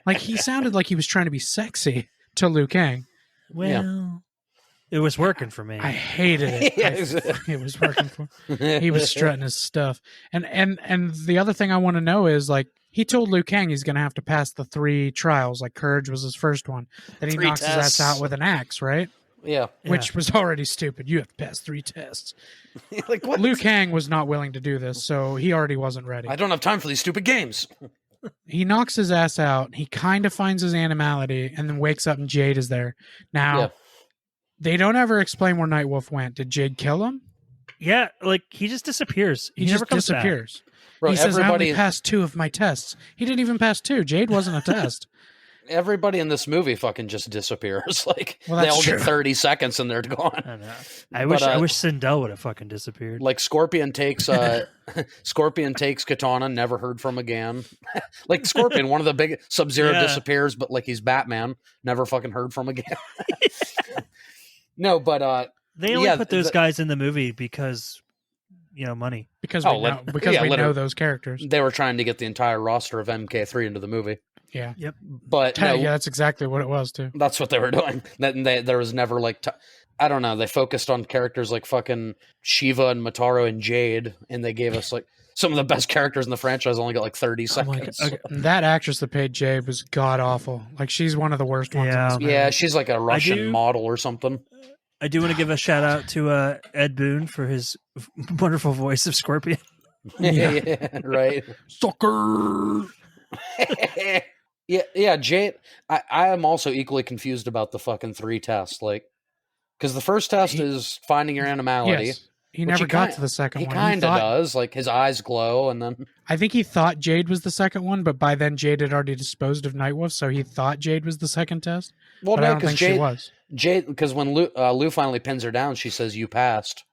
Like he sounded like he was trying to be sexy to Liu Kang. Well, it was working for me. I hated it. It was working for he was strutting his stuff. And the other thing I want to know is like he told Liu Kang he's gonna have to pass the 3 trials, like Courage was his first one. Then he 3 knocks his tests. ass out with an axe, right? Yeah. Yeah. Which was already stupid. You have to pass 3 tests. Like, what? Liu Kang was not willing to do this, so he already wasn't ready. I don't have time for these stupid games. He knocks his ass out. He kind of finds his animality and then wakes up and Jade is there. Now, Yeah. they don't ever explain where Nightwolf went. Did Jade kill him? Yeah, like he just disappears. He never just comes back. disappears. Bro, He says, I everybody. only passed 2 of my tests. He didn't even pass 2. Jade wasn't a test. everybody in this movie fucking just disappears. Like Well, they that's all true. get 30 seconds and they're gone. I know. I wish Sindel would have fucking disappeared. Like Scorpion takes Katana, never heard from again. Like Scorpion, one of the big Sub-Zero disappears, but like he's Batman, never fucking heard from again. No, but they only put those guys in the movie because money. Because we know those characters. They were trying to get the entire roster of MK3 into the movie. Yeah. Yep. But yeah, that's exactly what it was too. That's what they were doing. There was never like I don't know. They focused on characters like fucking Shiva and Motaro and Jade, and they gave us like some of the best characters in the franchise. Only got like 30 seconds. Okay. That actress that played Jade was god awful. Like she's one of the worst ones. Yeah. In this movie. Yeah, she's like a Russian model or something. I do want to give a shout out to Ed Boon for his wonderful voice of Scorpion. Yeah, right. Sucker. Yeah, Jade. I am also equally confused about the fucking 3 tests, like, because the first test is finding your animality. Yes. He never got to the second one. He kind of does. Like his eyes glow, and then I think he thought Jade was the second one, but by then Jade had already disposed of Nightwolf, so he thought Jade was the second test. Well, but no, I don't think Jade, she was. Jade, because when Lou finally pins her down, she says, "You passed."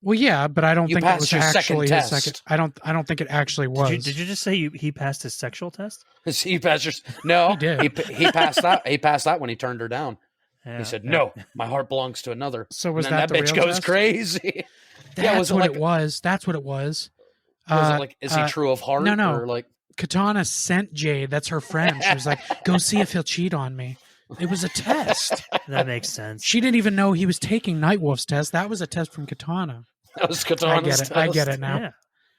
Well, yeah, but I don't think it was actually his test. second. I don't think it actually was. Did you just say he passed his sexual test? He passed your, no, He did. He passed that. He passed that when he turned her down. Yeah, He said, "No, my heart belongs to another." So was and then that that the bitch real goes test? crazy. That's what it was. That's what it was. Was it like, is he true of heart? No. Or like, Katana sent Jade. That's her friend. She was like, "Go see if he'll cheat on me." It was a test. That makes sense. She didn't even know he was taking Nightwolf's test. That was a test from Katana. that was Katana's test. I get it now.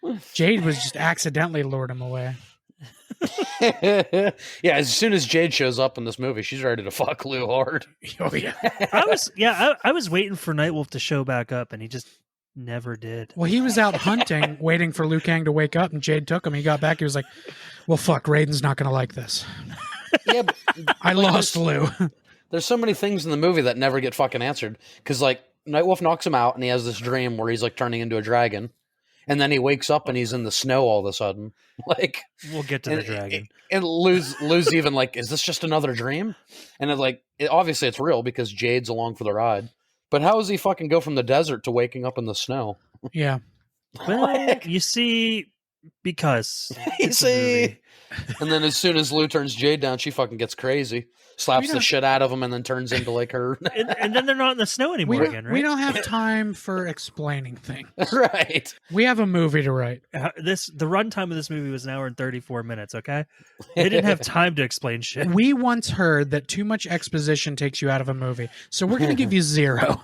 Yeah. Jade was just accidentally lured him away. Yeah, as soon as Jade shows up in this movie, she's ready to fuck Lou hard. Oh yeah. I was waiting for Nightwolf to show back up, and he just never did. Well, he was out hunting, waiting for Liu Kang to wake up, and Jade took him. He got back. He was like, "Well, fuck, Raiden's not going to like this." Yeah, but, I lost Lou. There's so many things in the movie that never get fucking answered. Because, like, Nightwolf knocks him out, and he has this dream where he's, like, turning into a dragon. And then he wakes up, and he's in the snow all of a sudden. Like, We'll get to the dragon. And Lou's even like, is this just another dream? And obviously it's real because Jade's along for the ride. But how does he fucking go from the desert to waking up in the snow? Yeah. Well, you see, because You see? And then as soon as Lou turns Jade down, she fucking gets crazy. Slaps the shit out of him and then turns into like her. and then they're not in the snow anymore again, right? We don't have time for explaining things. Right. We have a movie to write. The runtime of this movie was an hour and 34 minutes, okay? They didn't have time to explain shit. We once heard that too much exposition takes you out of a movie. So we're going to give you 0.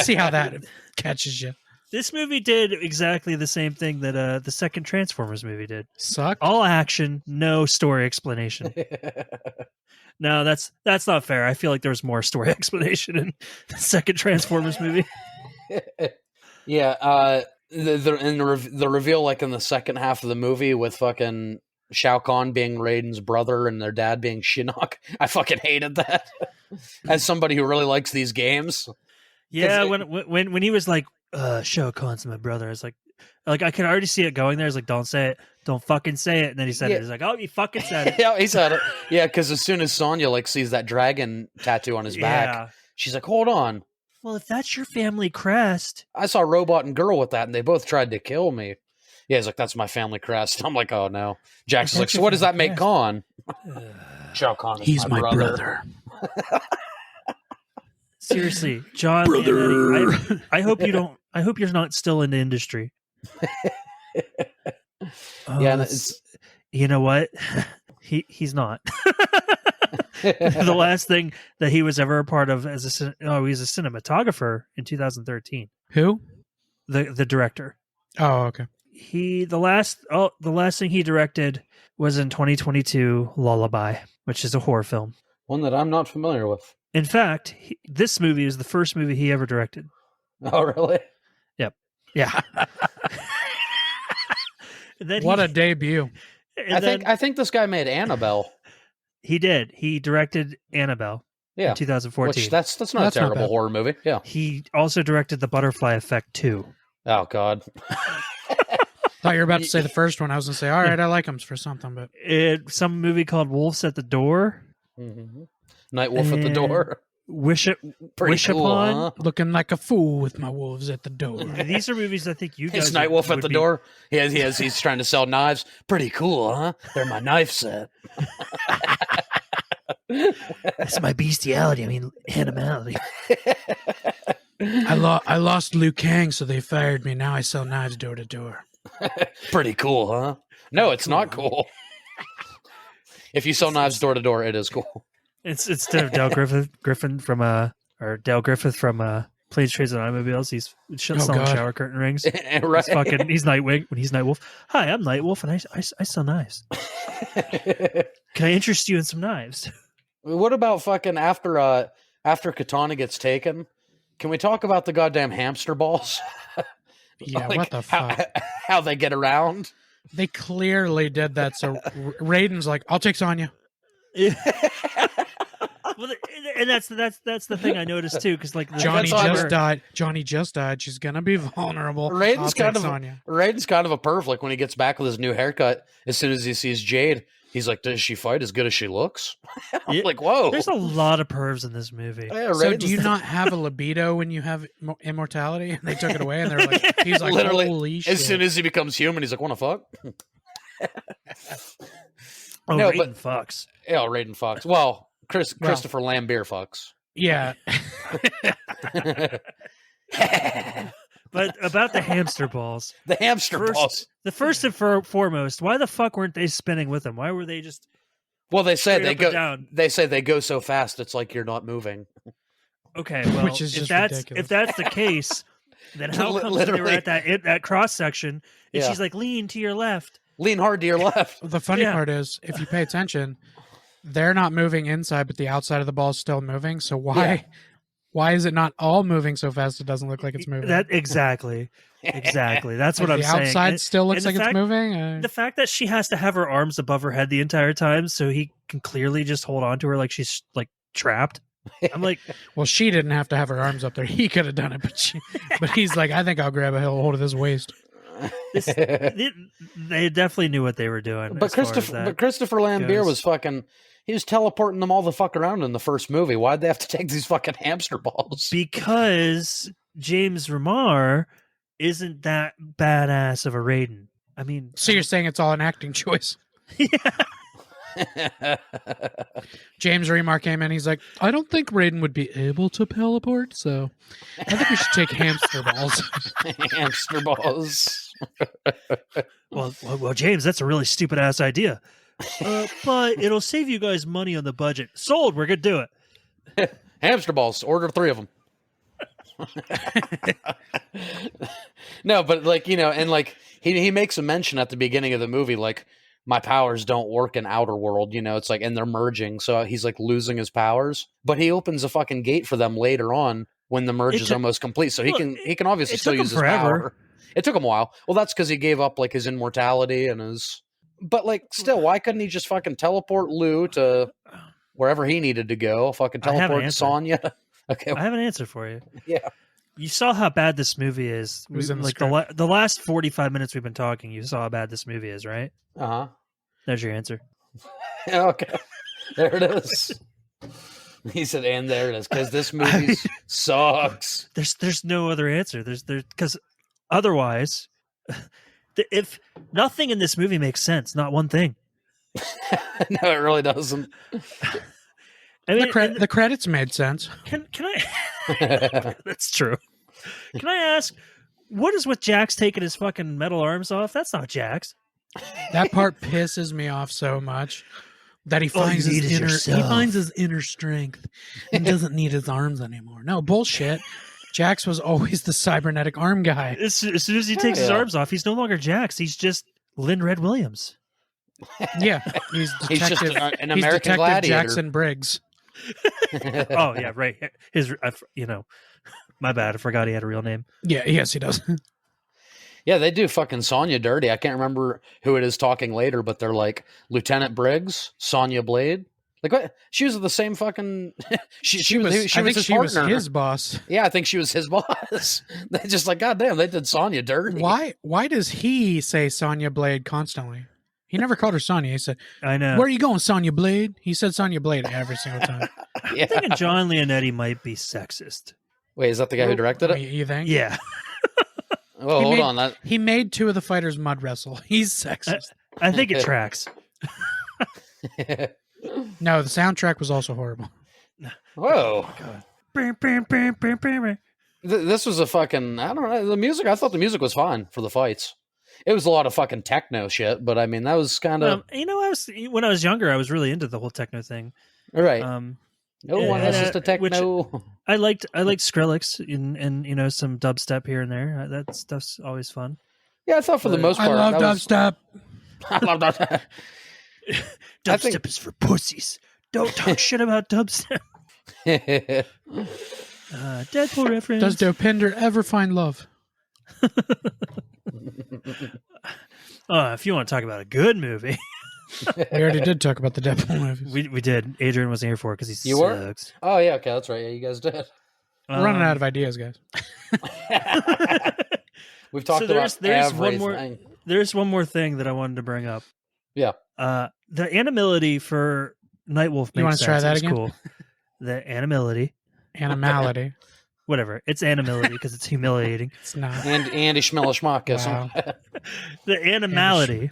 See how that catches you. This movie did exactly the same thing that the second Transformers movie did. Sucked. All action, no story explanation. No, that's not fair. I feel like there was more story explanation in the second Transformers movie. Yeah, the reveal, like in the second half of the movie, with fucking Shao Kahn being Raiden's brother and their dad being Shinnok. I fucking hated that. As somebody who really likes these games. Yeah, when he was like, Shao Kahn's my brother, I was like I can already see it going there. It's like, don't say it. Don't fucking say it. And then he said it. He's like, oh, he fucking said it. Yeah, he said it. Yeah, because as soon as Sonya like sees that dragon tattoo on his back, she's like, hold on. Well, if that's your family crest. I saw Robot and Girl with that, and they both tried to kill me. Yeah, he's like, that's my family crest. I'm like, oh no. Jackson's like, so what does that make Khan? Shao Kahn is He's my brother. Seriously, John, brother. I hope you don't. I hope you're not still in the industry. You know what? He's not. The last thing that he was ever a part of he's a cinematographer in 2013. Who? The director. Oh, okay. The last thing he directed was in 2022, Lullaby, which is a horror film. One that I'm not familiar with. In fact, this movie is the first movie he ever directed. Oh, really? Yep. Yeah. What a debut! I think this guy made Annabelle. He did. He directed Annabelle. Yeah, in 2014. Which that's not a terrible horror movie. Yeah. He also directed The Butterfly Effect 2. Oh God. Thought you were about to say the first one. I was gonna say, all right, I like him for something, but Some movie called Wolves at the Door. Night Wolf at the Door. Wish Pretty cool, Upon. huh? looking like a fool with my wolves at the door. These are movies I think you guys It's Night Wolf at would the be- door. He's trying to sell knives. Pretty cool, huh? They're my knife set. That's my bestiality. I mean, animality. I lost Liu Kang, so they fired me. Now I sell knives door to door. Pretty cool, huh? No, it's not cool. If you sell knives door to door, it is cool. It's instead of Dale Griffin from Dale Griffith from Planes, Trains, and Automobiles. He's selling God. shower curtain rings. Right. He's Nightwing when he's Nightwolf. Hi, I'm Nightwolf, and I sell knives. Can I interest you in some knives? What about fucking after Katana gets taken? Can we talk about the goddamn hamster balls? Yeah, Like, what the fuck? How they get around? They clearly did that. So Raiden's like, I'll take Sonya. Well, and that's the thing I noticed too, because like Johnny That's just why- died. Johnny just died. She's gonna be vulnerable. I'll Raiden's take kind of Sonya. Raiden's kind of a perv. Like when he gets back with his new haircut, as soon as he sees Jade, he's like, "Does she fight as good as she looks?" I'm Yeah. like, "Whoa!" There's a lot of pervs in this movie. Yeah, So Raiden's do you not have a libido when you have immortality? And they took it away, and they're like, he's like, literally holy shit. as soon as he becomes human, he's like, "Want to fuck?" Oh, No, Raiden fucks. Yeah, Raiden fucks. Well, Christopher Lambert fucks. Yeah. But about the hamster balls, The hamster balls. the first and foremost, why the fuck weren't they spinning with them? Why were they just Well, they say straight they up go. and down? They say they go so fast, it's like you're not moving. Okay, well, Which is just if ridiculous. that's the case, then how come they were Literally. at that cross section and Yeah. she's like, lean to your left? Lean hard to your left. The funny Yeah. part is, if you pay attention, they're not moving inside, but the outside of the ball is still moving. So why is it not all moving so fast it doesn't look like it's moving? That exactly. That's what Like I'm the saying. outside And still looks the like it's fact- moving. the fact that she has to have her arms above her head the entire time, so he can clearly just hold on to her like she's like trapped. I'm like, Well, she didn't have to have her arms up there. He could have done it, but he's like, I think I'll grab a hold of his waist. they definitely knew what they were doing. But as far as that Christopher Lambert goes. was fucking. He was teleporting them all the fuck around in the first movie. Why'd they have to take these fucking hamster balls? Because James Remar isn't that badass of a Raiden. I mean, So you're saying it's all an acting choice? James Remar came in. He's like, I don't think Raiden would be able to teleport, so I think we should take hamster balls. Hamster balls. well, James, that's a really stupid ass idea. But it'll save you guys money on the budget. Sold. We're gonna do it. Hamster balls. Order 3 of them. No, but like, you know, and like he makes a mention at the beginning of the movie, like, my powers don't work in outer world, you know, it's like, and they're merging, so he's like losing his powers, but he opens a fucking gate for them later on when the merge is almost complete, so he can obviously still use his power. It took him a while. Well, that's because he gave up like his immortality and his, but like, still, why couldn't he just fucking teleport Lou to wherever he needed to go? Fucking I have an teleport answer. Sonya. Okay, I have an answer for you. yeah. You saw how bad this movie is. It was in the like script. the last 45 minutes we've been talking, you saw how bad this movie is, right? Uh-huh. There's your answer. Okay. There it is. He said, and there it is, because this movie sucks. There's no other answer. There's because otherwise, if nothing in this movie makes sense, not one thing. No, it really doesn't. I mean, The credits made sense. can I? That's true. Can I ask, what is with Jax taking his fucking metal arms off? That's not Jax. That part pisses me off so much that he All you finds need his is inner yourself. strength and doesn't need his arms anymore. No bullshit. Jax was always the cybernetic arm guy. As soon as he takes his arms off, he's no longer Jax. He's just Lynn Red Williams. Yeah, he's He's just detective. an He's American Detective gladiator. Jackson Briggs. Oh yeah, right. My bad. I forgot he had a real name. Yeah, yes, he does. Yeah, they do fucking Sonya dirty. I can't remember who it is talking later, but they're like, Lieutenant Briggs, Sonya Blade. Like what? She was the same fucking. she was I his think she was partner. his boss. Yeah, I think she was his boss. They just like, goddamn, they did Sonya dirty. Why does he say Sonya Blade constantly? He never called her Sonya. He said, I know. "Where are you going, Sonya Blade?" He said Sonya Blade every single time. I'm Yeah. thinking John Leonetti might be sexist. Wait, is that the guy who directed it? You think? Yeah. Oh, hold on. That He made two of the fighters mud wrestle. He's sexist. I think it tracks. No, the soundtrack was also horrible. Whoa. This This was a fucking. I don't know. The music. I thought the music was fine for the fights. It was a lot of fucking techno shit, but I mean that was kind of. when I was younger, I was really into the whole techno thing. Right. No and- one and, listens to techno. I liked Skrillex and some dubstep here and there. That stuff's always fun. Yeah, I thought for the most I part. love that was- dubstep. I love dubstep. I think- Dubstep is for pussies. Don't talk shit about dubstep. Deadpool reference. Does Dopinder ever find love? If you want to talk about a good movie, We already did talk about the Deadpool movies. we did. Adrian wasn't here for it because he You were? sucks. Oh yeah, okay, that's right. Yeah, you guys did. We're running out of ideas, guys. We've talked So there's about one more- everything. There's one more thing that I wanted to bring up. Yeah. The animality for Nightwolf makes You wanna sense. try that It's again? cool. The animality, Animality. whatever. It's animality because it's humiliating. It's not. And Andy Schmella-Schmuck. Yes. Wow. The animality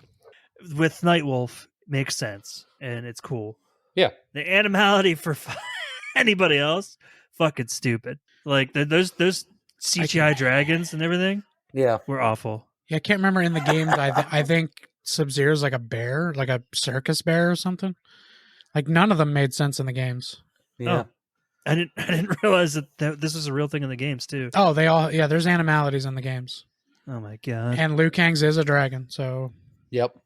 with Nightwolf makes sense and it's cool. Yeah. The animality for anybody else, fucking stupid. Like those CGI dragons and everything Yeah. were awful. Yeah, I can't remember in the games. I think Sub-Zero's like a bear, like a circus bear or something. Like none of them made sense in the games. Yeah. Oh. I didn't realize that this was a real thing in the games too. Oh, there's animalities in the games. Oh my god. And Liu Kang's is a dragon, so Yep.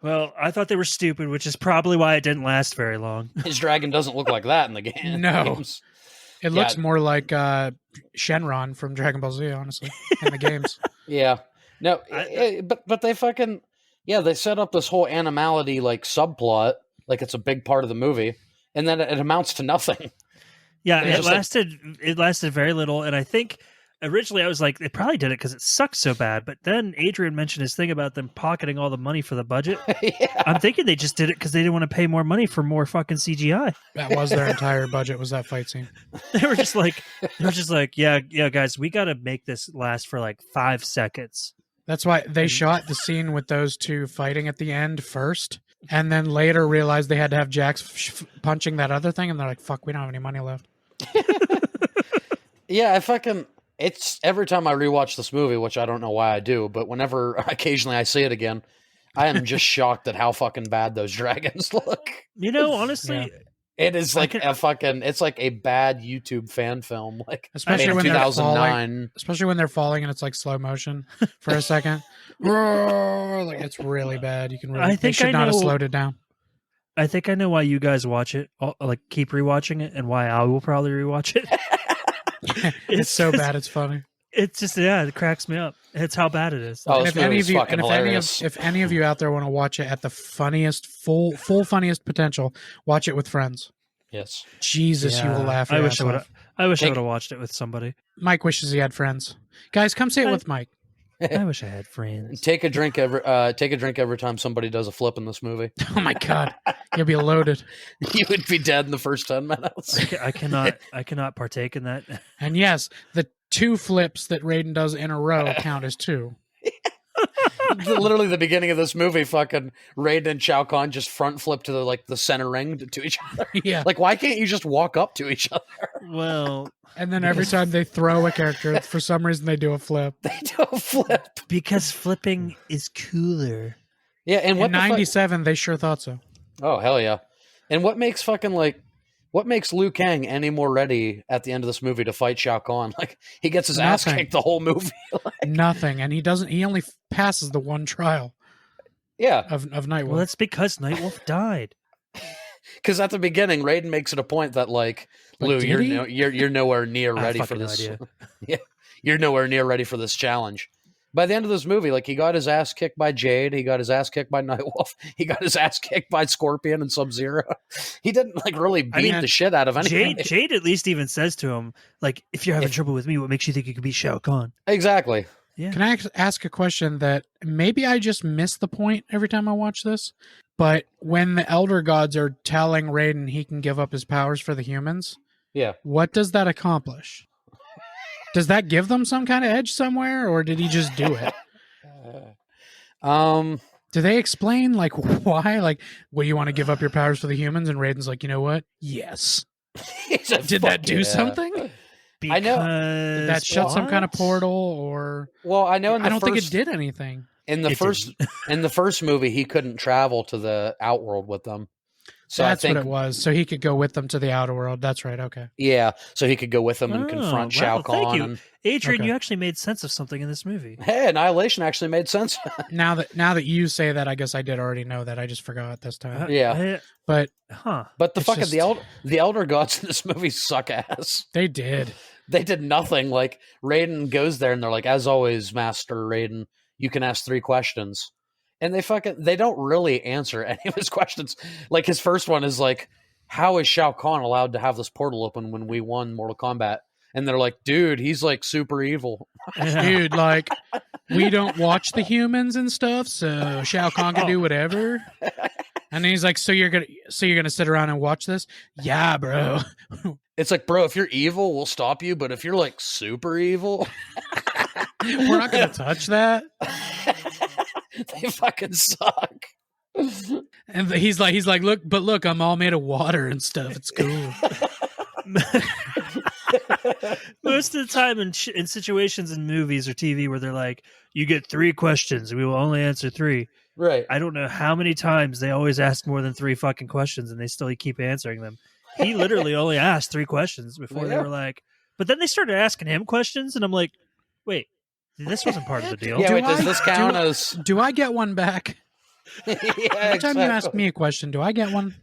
Well, I thought they were stupid, which is probably why it didn't last very long. His dragon doesn't look like that in the game. No. Games. it looks more like Shenron from Dragon Ball Z, honestly, in the games. Yeah. No, but they fucking they set up this whole animality like subplot, like it's a big part of the movie, and then it amounts to nothing. Yeah, They're it just like- lasted. It lasted very little, and I think originally I was like, they probably did it because it sucked so bad. But then Adrian mentioned his thing about them pocketing all the money for the budget. Yeah. I'm thinking they just did it because they didn't want to pay more money for more fucking CGI. That was their entire budget. Was that fight scene? They were just like, yeah, guys, we got to make this last for like 5 seconds. That's why they shot the scene with those two fighting at the end first, and then later realized they had to have Jax punching that other thing, and they're like, "Fuck, we don't have any money left." Yeah, it's every time I rewatch this movie, which I don't know why I do, but whenever occasionally I see it again, I am just shocked at how fucking bad those dragons look. You know, honestly, Yeah. It is like can- a fucking. It's like a bad YouTube fan film, like Especially made in when they're 2009. Especially when they're falling and it's like slow motion for a second. Like it's really bad. You can really. I They think should I not have know- slowed it down. I think I know why you guys watch it, like keep rewatching it, and why I will probably rewatch it. It's so bad. It's funny. It's just it cracks me up. It's how bad it is. Oh, And this if any movie's of you, fucking and hilarious. if any of you out there want to watch it at the funniest, full funniest potential, watch it with friends. Yes. Jesus, you will Yeah. laugh. I your wish ass I would. off. I wish I Take- would have watched it with somebody. Mike wishes he had friends. Guys, come say it I- with Mike. I wish I had friends. Take a drink every time somebody does a flip in this movie. Oh my god, you'll be loaded. You would be dead in the first 10 minutes. I cannot partake in that. And yes, the 2 flips that Raiden does in a row count as 2. Literally, the beginning of this movie, fucking Raiden and Shao Kahn just front flip to the center ring to each other. Yeah, Like, why can't you just walk up to each other? Well, and then every time they throw a character, for some reason they do a flip. They do a flip. because flipping is cooler. Yeah, and what In the fuck- '97, they sure thought so. Oh hell yeah! And what makes what makes Liu Kang any more ready at the end of this movie to fight Shao Kahn? Like he gets his ass Nothing. kicked the whole movie. Nothing, and he doesn't. He only passes the one trial Yeah, of Nightwolf. Well, that's because Nightwolf died. because at the beginning, Raiden makes it a point that like But Lou, did you're he? you're nowhere near I have ready for fucking no this. idea. Yeah, you're nowhere near ready for this challenge. by the end of this movie, like he got his ass kicked by Jade, he got his ass kicked by Nightwolf, he got his ass kicked by Scorpion and Sub-Zero. He didn't like really beat the shit out of anything. Jade at least even says to him, like, if you're having trouble with me, what makes you think you could beat Shao Kahn? Exactly. Yeah. Can I ask a question that maybe I just miss the point every time I watch this? But when the Elder Gods are telling Raiden he can give up his powers for the humans, Yeah. what does that accomplish? Does that give them some kind of edge somewhere, or did he just do it? Do they explain like why? Like, what, you want to give up your powers for the humans? And Raiden's like, you know what? Yes. Did that do something? I know. Did that shut some kind of portal, or? Well, I know. I don't think it did anything. In the first movie, he couldn't travel to the Outworld with them. So That's I think what it was. So he could go with them to the outer world. That's right. Okay. Yeah, so he could go with them and confront Shao Kahn. Thank you. Adrian, Okay. you actually made sense of something in this movie. Hey, Annihilation actually made sense. Now that you say that, I guess I did already know that. I just forgot this time. Yeah. But But the It's fucking just- the Elder Gods in this movie suck ass. they did. They did nothing. Like Raiden goes there and they're like, as always, Master Raiden, you can ask 3 questions. And they don't really answer any of his questions. Like his first one is like, how is Shao Kahn allowed to have this portal open when we won Mortal Kombat? And they're like, dude, he's like super evil. Dude, like, we don't watch the humans and stuff, so Shao Kahn can do whatever. And he's like, so you're gonna sit around and watch this? Yeah, bro. It's like, bro, if you're evil, we'll stop you. But if you're like super evil, We're not gonna touch that. they fucking suck. And he's like, look, I'm all made of water and stuff. It's cool. Most of the time in situations in movies or TV where they're like, you get 3 questions, we will only answer 3. Right. I don't know how many times they always ask more than 3 fucking questions and they still keep answering them. He literally only asked 3 questions before they were like, but then they started asking him questions and I'm like, wait, this wasn't part of the deal. Yeah, wait, does this count as... Do I get one back? Yeah, Every time you ask me a question, do I get one?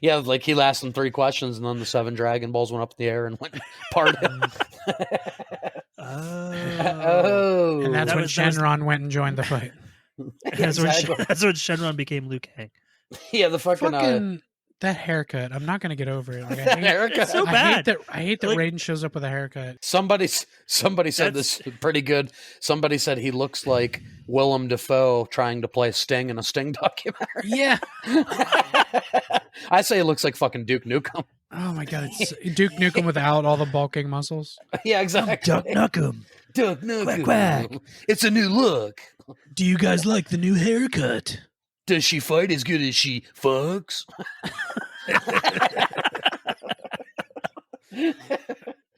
Yeah, like he asked them 3 questions and then the 7 Dragon Balls went up in the air and went parted. Oh. And that's when Shenron went and joined the fight. That's when Shenron became Liu Kang. Yeah, the fucking that haircut. I'm not gonna get over it. Like, haircut. It's so bad. I hate that Like- Raiden shows up with a haircut. Somebody said this pretty good. Somebody said he looks like Willem Dafoe trying to play Sting in a Sting documentary. Yeah. I say he looks like fucking Duke Nukem. Oh my god, it's Duke Nukem without all the bulking muscles. Yeah, exactly. Duck Nukem. Duke Nukem. Quack, quack. It's a new look. Do you guys like the new haircut? Does she fight as good as she fucks?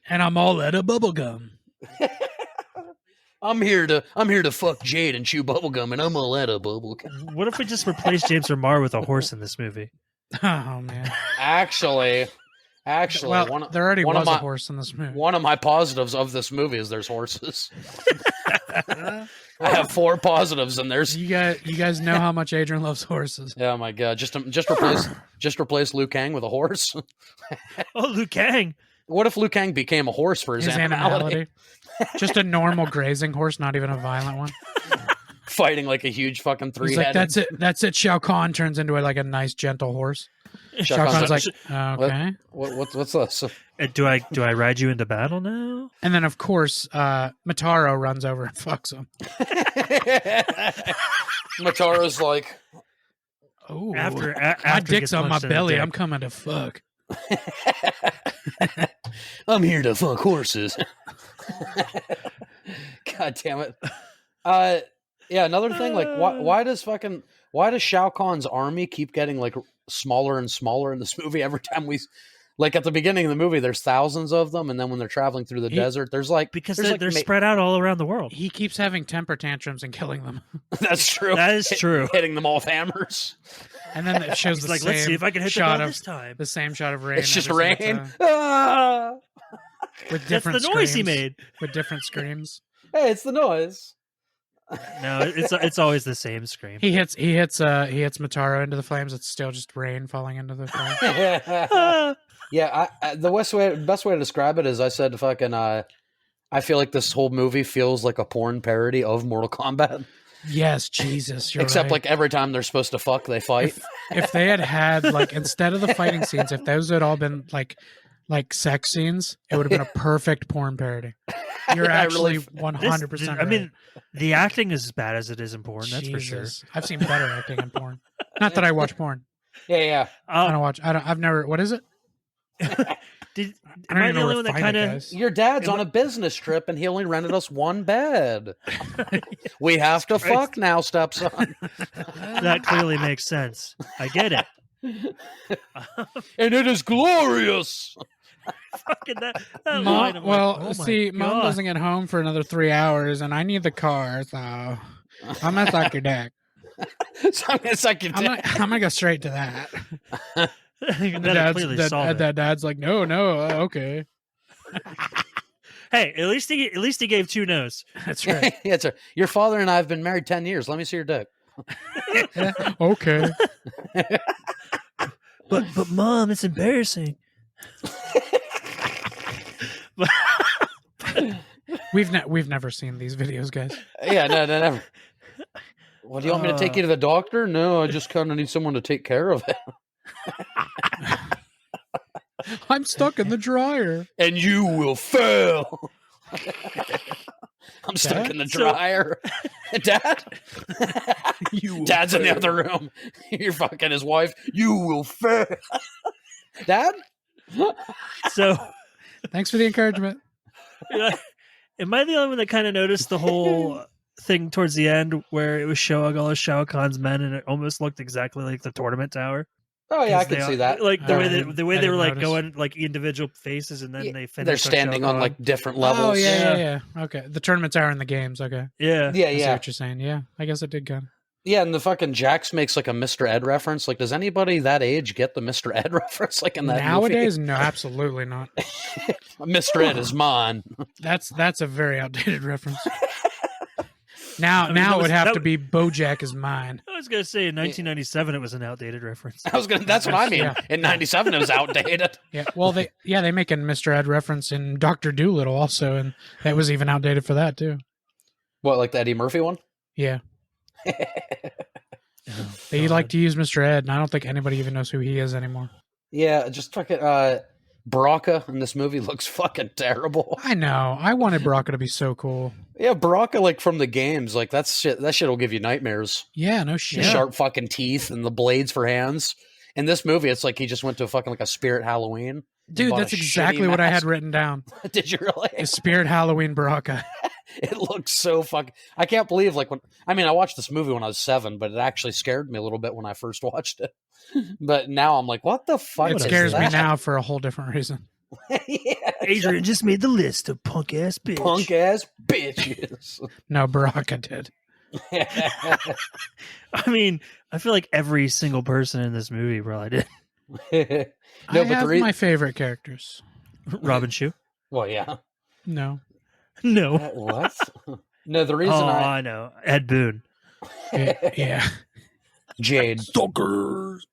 And I'm all out of bubblegum. I'm here to fuck Jade and chew bubblegum, and I'm all out of bubblegum. What if we just replace James Remar with a horse in this movie? Oh man. Actually, Well, there already was a horse in this movie. One of my positives of this movie is there's horses. I have 4 positives, and there's You guys know how much Adrian loves horses. oh my god, just replace Liu Kang with a horse. Oh, Liu Kang. What if Liu Kang became a horse for his animality? Just a normal grazing horse, not even a violent one. Fighting like a huge fucking He's like, 3-headed. that's it. Shao Kahn turns into like a nice, gentle horse. Shao Shao Kahn's Kahn's like, okay. What's this? Do I ride you into battle now? And then, of course, Mataro runs over and fucks him. Mataro's like, Oh, After my he dick's gets on my punched in the belly. dick. I'm coming to fuck. I'm here to fuck horses. God damn it. Yeah, another thing, like why does Shao Kahn's army keep getting like smaller and smaller in this movie every time we like at the beginning of the movie there's thousands of them, and then when they're traveling through the desert there's like Because there's they're spread out all around the world. He keeps having temper tantrums and killing them. That's true. That is true. Hitting them all with hammers. And then it shows He's the like, same let's see if I can hit the shot bell of this time. the same shot of rain. It's just every rain. single time, Ah! with That's different the noise he screams, made. with different screams. Hey, it's the noise. No, it's always the same scream. He hits Mataro into the flames. It's still just rain falling into the flames. Yeah, the best way to describe it is I said fucking I I feel like this whole movie feels like a porn parody of Mortal Kombat. Yes, Jesus, you're Except right. like every time they're supposed to fuck, they fight. If they had like instead of the fighting scenes, if those had all been like sex scenes, it would have been a perfect porn parody. You're Yeah, actually really- 100%. I mean, the acting is as bad as it is in porn. That's for sure. Jesus. I've seen better acting in porn. Not that I watch porn. Yeah. I don't watch. I've never. What is it? Did, I am don't I even the know only where one to that find kind it, of? guys. Your dad's on a business trip and he only rented us one bed. We have to fuck now, stepson. That clearly makes sense. I get it. And it is glorious. Fucking that line, I'm like, Well, oh my see, Mom God. doesn't get home for another 3 hours, and I need the car, so I'm gonna suck your dick. So I'm gonna suck your dick. I'm gonna go straight to that. And That'll clearly solve it. dad's like, no, okay. Hey, at least he gave 2 no's. That's right. Yeah, sir. Your father and I have been married 10 years. Let me see your dick. Okay. But Mom, it's embarrassing. We've never seen these videos, guys. Yeah, no, never. Well, do you want me to take you to the doctor? No, I just kind of need someone to take care of it. I'm stuck in the dryer. And you will fail. I'm stuck in the dryer. Dad? Dad's in the other room. You're fucking his wife. You will fail. Dad? So, Thanks for the encouragement. am I the only one that kind of noticed the whole thing towards the end where it was showing all of Shao Kahn's men and it almost looked exactly like the tournament tower? Oh, yeah, I 'Cause can see that. Like the Oh, way I they, didn't- the way I they were didn't like notice. going like individual faces and then Yeah, they finished. They're on standing Shao on Kahn. like different levels. Oh yeah. Okay, the tournaments are in the games. Okay, yeah. Yeah, I see yeah. what you're saying. Yeah, I guess it did kind of. Yeah, and the fucking Jax makes like a Mr. Ed reference. Like, does anybody that age get the Mr. Ed reference? Like in that Nowadays, no, absolutely not. movie? Mr. Ed is mine. That's a very outdated reference. Now, I mean, now that it would was- have that- to be BoJack is mine. I was gonna say in 1997 it was an outdated reference. I was gonna. That's what I mean. Yeah. In '97, it was outdated. Yeah, well, they make a Mr. Ed reference in Doctor Doolittle also, and that was even outdated for that too. What, like the Eddie Murphy one? Yeah, Oh, they God. like to use Mr. Ed, and I don't think anybody even knows who he is anymore. Yeah, just fucking. Baraka in this movie looks fucking terrible. I know. I wanted Baraka to be so cool. Yeah, Baraka, like from the games, like that's shit. That shit will give you nightmares. Yeah, no shit. The sharp fucking teeth and the blades for hands. In this movie, it's like he just went to fucking like a Spirit Halloween. and Dude, bought that's a exactly shitty what I had mask. written down. Did you really? The Spirit Halloween Baraka. It looks so fucking. I can't believe like when. I mean, I watched this movie when I was 7, but it actually scared me a little bit when I first watched it. But now I'm like, what the fuck? It is scares me that? now for a whole different reason. Yeah, Adrian just made the list of punk ass bitch. punk ass bitches. No, Baraka did. I mean, I feel like every single person in this movie probably did. I but have my favorite characters. Robin Shue? well, yeah. No. No. What? No, the reason Oh, I I know. Ed Boon. Yeah. Jade. Stalkers.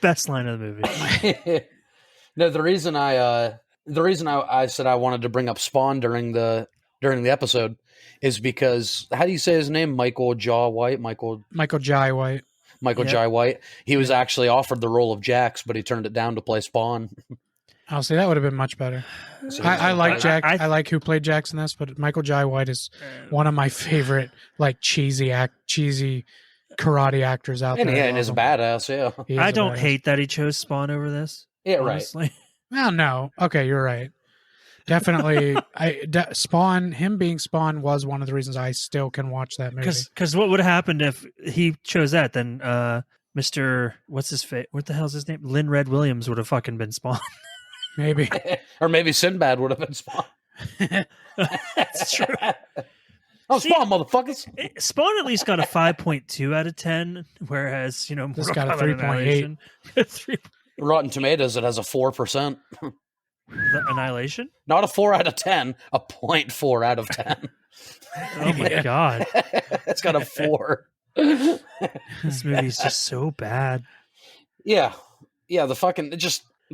Best line of the movie. No, the reason I said I wanted to bring up Spawn during the episode is because how do you say his name? Michael Jai White. Michael Jai White. Michael Yep. Jai White. He was actually offered the role of Jax, but he turned it down to play Spawn. I'll say that would have been much better. So I like Jack. I- I like who played Jax in this, but Michael Jai White is one of my favorite, like cheesy karate actors out and there. yeah, I and love he's a him. badass. Yeah, He is I a don't badass. hate that he chose Spawn over this. yeah, right. Honestly. Well, no. Okay, you're right. Definitely, Spawn. Him being Spawn was one of the reasons I still can watch that movie. Because what would have happened if he chose that? Then Mr. What's his face? What the hell's his name? Lynn Red Williams would have fucking been Spawn. Maybe. Or maybe Sinbad would have been Spawn. That's true. Oh, See- Spawn, motherfuckers! Spawn at least got a 5.2 out of 10, whereas This Mortal got a Kombat 3.8. Annihilation- 3 Rotten Tomatoes, it has a 4%. The Annihilation? Not a 4 out of 10, a 0.4 out of 10. Oh my Yeah. god, It's got a 4. this movie's just so bad. Yeah, the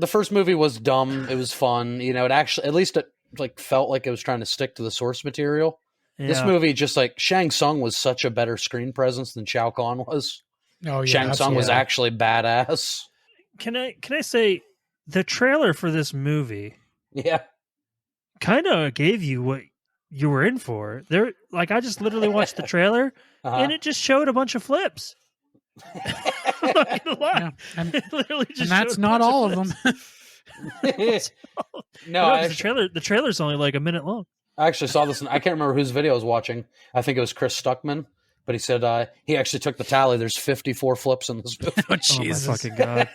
first movie was dumb. It was fun. It actually, at least like felt like it was trying to stick to the source material. This Yeah. movie, just like Shang Tsung was such a better screen presence than Shao Kahn was. Oh yeah, Shang Tsung was absolutely. actually badass. Can I say the trailer for this movie Yeah. kind of gave you what you were in for? There, like I just literally watched the trailer and it just showed a bunch of flips. I'm not gonna lie. Yeah, and, It literally just and that's showed a not bunch all of flips. them. No, I know, I 'cause the trailer's only like a minute long. I actually saw this, and I can't remember whose video I was watching. I think it was Chris Stuckman, but he said he actually took the tally. There's 54 flips in this movie. Oh, Oh my Jesus. fucking god!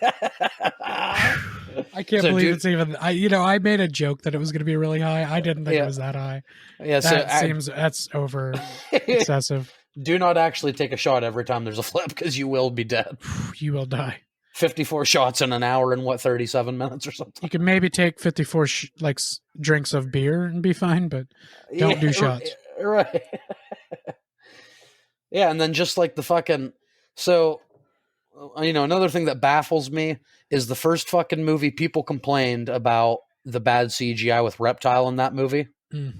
I can't So, believe dude- it's even. I made a joke that it was going to be really high. I didn't think Yeah. it was that high. Yeah, That's over excessive. do not actually take a shot every time there's a flip because you will be dead. You will die. 54 shots in an hour and 37 minutes or something. You can maybe take 54 drinks of beer and be fine, but don't do shots. Right. Yeah, and then just like the fucking another thing that baffles me is the first fucking movie people complained about the bad CGI with Reptile in that movie,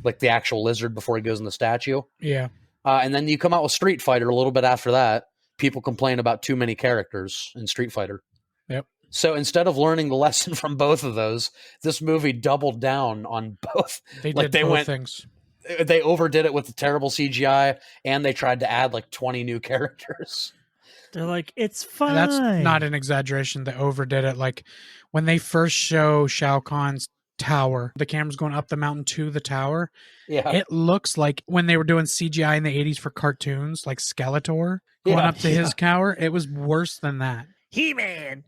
like the actual lizard before he goes in the statue. Yeah. And then you come out with Street Fighter a little bit after that. People complain about too many characters in Street Fighter. Yep. So instead of learning the lesson from both of those, this movie doubled down on both. They Like, did they both went- things. They overdid it with the terrible CGI, and they tried to add like 20 new characters. They're like, it's fine. That's not an exaggeration. They overdid it. Like when they first show Shao Kahn's tower, the camera's going up the mountain to the tower. Yeah. It looks like when they were doing CGI in the 80s for cartoons, like Skeletor going Yeah, up to his tower. It was worse than that. He-Man.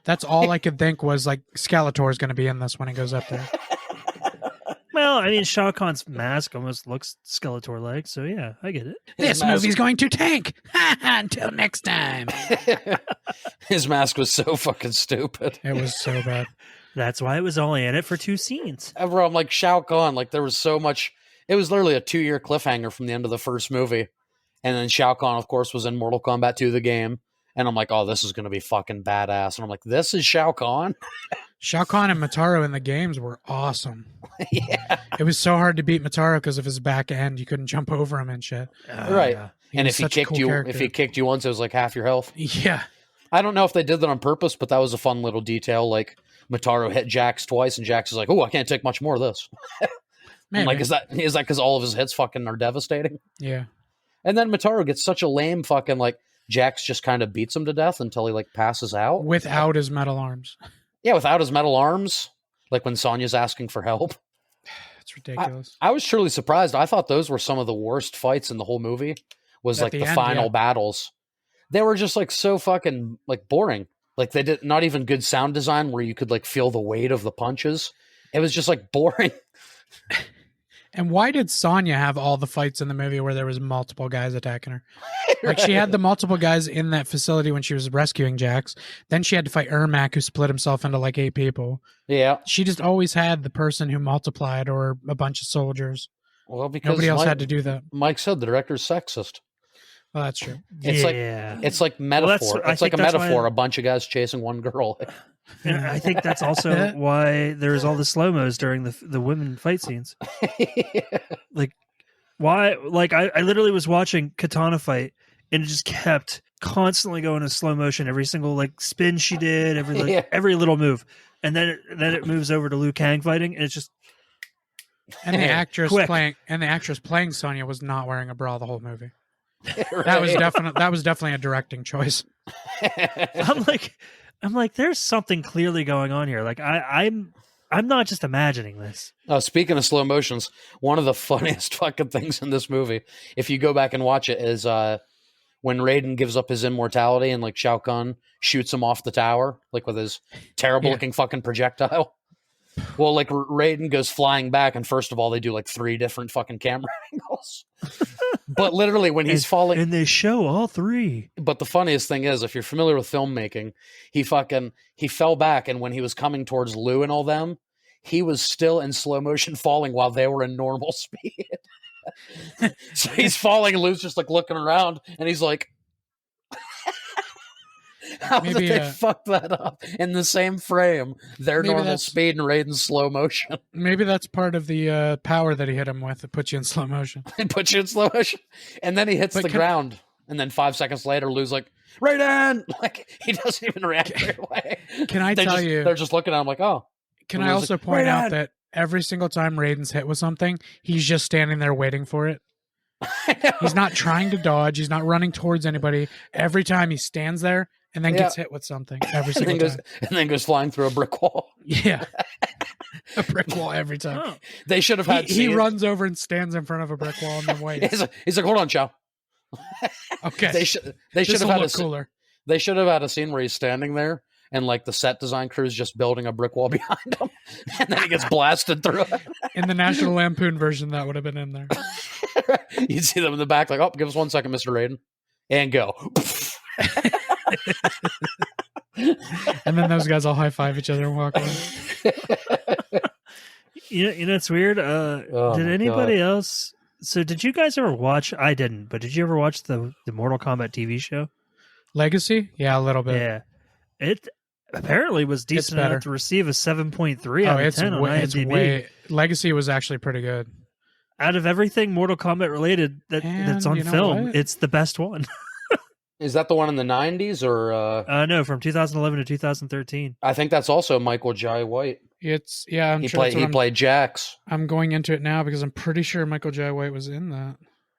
That's all I could think was like Skeletor is going to be in this when he goes up there. Well, I mean, Shao Kahn's mask almost looks Skeletor-like, so yeah, I get it. This movie's going to tank. Until next time. His mask was so fucking stupid. It was so bad. That's why it was only in it for 2 scenes. Ever, I'm like Shao Kahn, like there was so much. It was literally a 2-year cliffhanger from the end of the first movie, and then Shao Kahn, of course, was in Mortal Kombat 2, the game, and I'm like, oh, this is going to be fucking badass, and I'm like, this is Shao Kahn. Shao Kahn and Mataro in the games were awesome. Yeah, It was so hard to beat Mataro because of his back end. You couldn't jump over him and shit. right. Yeah. And was if he such a kicked cool you, character. if he kicked you once, it was like half your health. Yeah. I don't know if they did that on purpose, but that was a fun little detail. Like Mataro hit Jax twice, and Jax is like, "Oh, I can't take much more of this." I'm like, is that because all of his hits fucking are devastating? Yeah. And then Mataro gets such a lame fucking like Jax just kind of beats him to death until he like passes out Without his metal arms. Yeah, without his metal arms, like when Sonya's asking for help. It's ridiculous. I was truly surprised. I thought those were some of the worst fights in the whole movie. Was At like the the end, final yeah. battles. They were just like so fucking like boring. Like they did not even good sound design where you could like feel the weight of the punches. It was just like boring. And why did Sonya have all the fights in the movie where there was multiple guys attacking her? Like she had the multiple guys in that facility when she was rescuing Jax. Then she had to fight Ermac, who split himself into like 8 people. Yeah. She just always had the person who multiplied or a bunch of soldiers. Well, because Nobody else Mike, had to do that. Mike said the director's sexist. Well, that's true. It's like yeah. it's like that's- metaphor. I It's like a think that's metaphor. why- A bunch of guys chasing one girl. And I think that's also why there's all the slow-mos during the women fight scenes. Like, why? Like, I literally was watching Katana fight, and it just kept constantly going in slow motion. Every single like spin she did, Yeah. every little move, and then it moves over to Liu Kang fighting, and it's just And the actress Quick. playing Sonya was not wearing a bra the whole movie. Right. That was definitely a directing choice. I'm like, there's something clearly going on here. Like, I'm not just imagining this. Speaking of slow motions, one of the funniest fucking things in this movie, if you go back and watch it, is when Raiden gives up his immortality and like Shao Kahn shoots him off the tower, like with his terrible looking fucking projectile. Well, like Raiden goes flying back, and first of all, they do like 3 different fucking camera angles. But literally, when he's falling, And they show all 3. but the funniest thing is, if you're familiar with filmmaking, he fell back, and when he was coming towards Lou and all them, he was still in slow motion falling while they were in normal speed. So he's falling, and Lou's just like looking around, and he's like, How Maybe, did they fuck that up in the same frame? Their Maybe normal that's- speed and Raiden's slow motion. Maybe that's part of the power that he hit him with. It puts you in slow motion. It puts you in slow motion. And then he hits But the ground. And then 5 seconds later, Lou's like, Raiden! Like, he doesn't even react right away. Can I tell you? They're just looking at him like, oh. Can And I Lou's also like, point out "Raiden!" that every single time Raiden's hit with something, he's just standing there waiting for it. He's not trying to dodge. He's not running towards anybody. Every time he stands there and then gets hit with something. Every single time. And then goes flying through a brick wall. Yeah. A brick wall every time. Oh. They should have had He runs over and stands in front of a brick wall and then waits. He's like, hold on, Chow. Okay. They should Just have to had look cooler. They should have had a scene where he's standing there and like the set design crew is just building a brick wall behind him, and then he gets blasted through it. In the National Lampoon version, that would have been in there. You'd see them in the back, like, oh, give us 1 second, Mr. Raiden, and go. And then those guys all high five each other and walk away. You know, it's weird. Did anybody else? So, did you guys ever watch? I didn't, but did you ever watch the Mortal Kombat TV show? Legacy? Yeah, a little bit. Yeah, it apparently was decent better. enough to receive a 7.3 out of it's 10 on it's IMDb. way. Legacy was actually pretty good. Out of everything Mortal Kombat related that's And on you know film, what? it's the best one. Is that the one in the 90s or? No, from 2011 to 2013. I think that's also Michael Jai White. It's I'm He sure that's what played Jax. I'm going into it now because I'm pretty sure Michael Jai White was in that.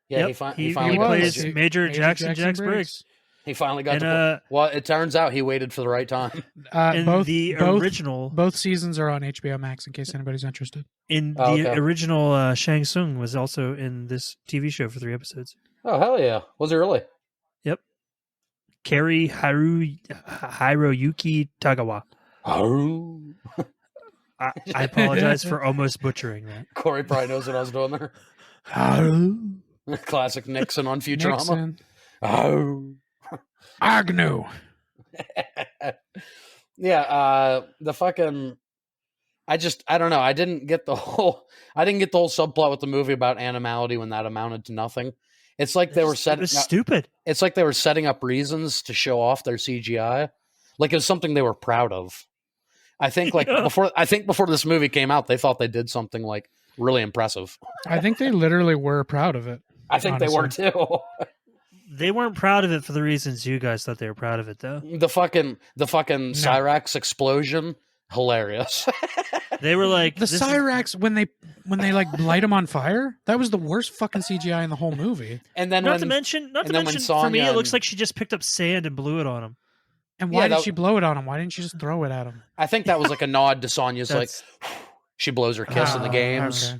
Yeah, Yep, he he finally got plays his- Major Jackson Briggs. He finally got And, to. Well, it turns out he waited for the right time. In Both the both, original, both seasons are on HBO Max in case anybody's interested. Okay. original, Shang Tsung was also in this TV show for 3 episodes. Oh hell yeah! Was he really? Kari Hiroyuki Tagawa. Oh, I apologize for almost butchering that. Corey probably knows what I was doing there. Classic Nixon on Futurama. Nixon. Oh. Agnew. Yeah, the fucking I don't know. I didn't get the whole subplot with the movie about animality when that amounted to nothing. It's like they were It setting was up, stupid. it's like they were setting up reasons to show off their CGI. Like it was something they were proud of. I think Yeah. before this movie came out, they thought they did something like really impressive. I think they literally were proud of it. I think they were too. They weren't proud of it for the reasons you guys thought they were proud of it, though. The fucking Cyrax explosion, hilarious. They were like The this is- Cyrax when they like light him on fire. That was the worst fucking CGI in the whole movie. And then Not when to mention, and then when for me, it Sonya looks like she just picked up sand and blew it on him. And why Yeah, did that- she blow it on him? Why didn't she just throw it at him? I think that was like a nod to Sonya's like That's- she blows her kiss in the Oh, games. okay.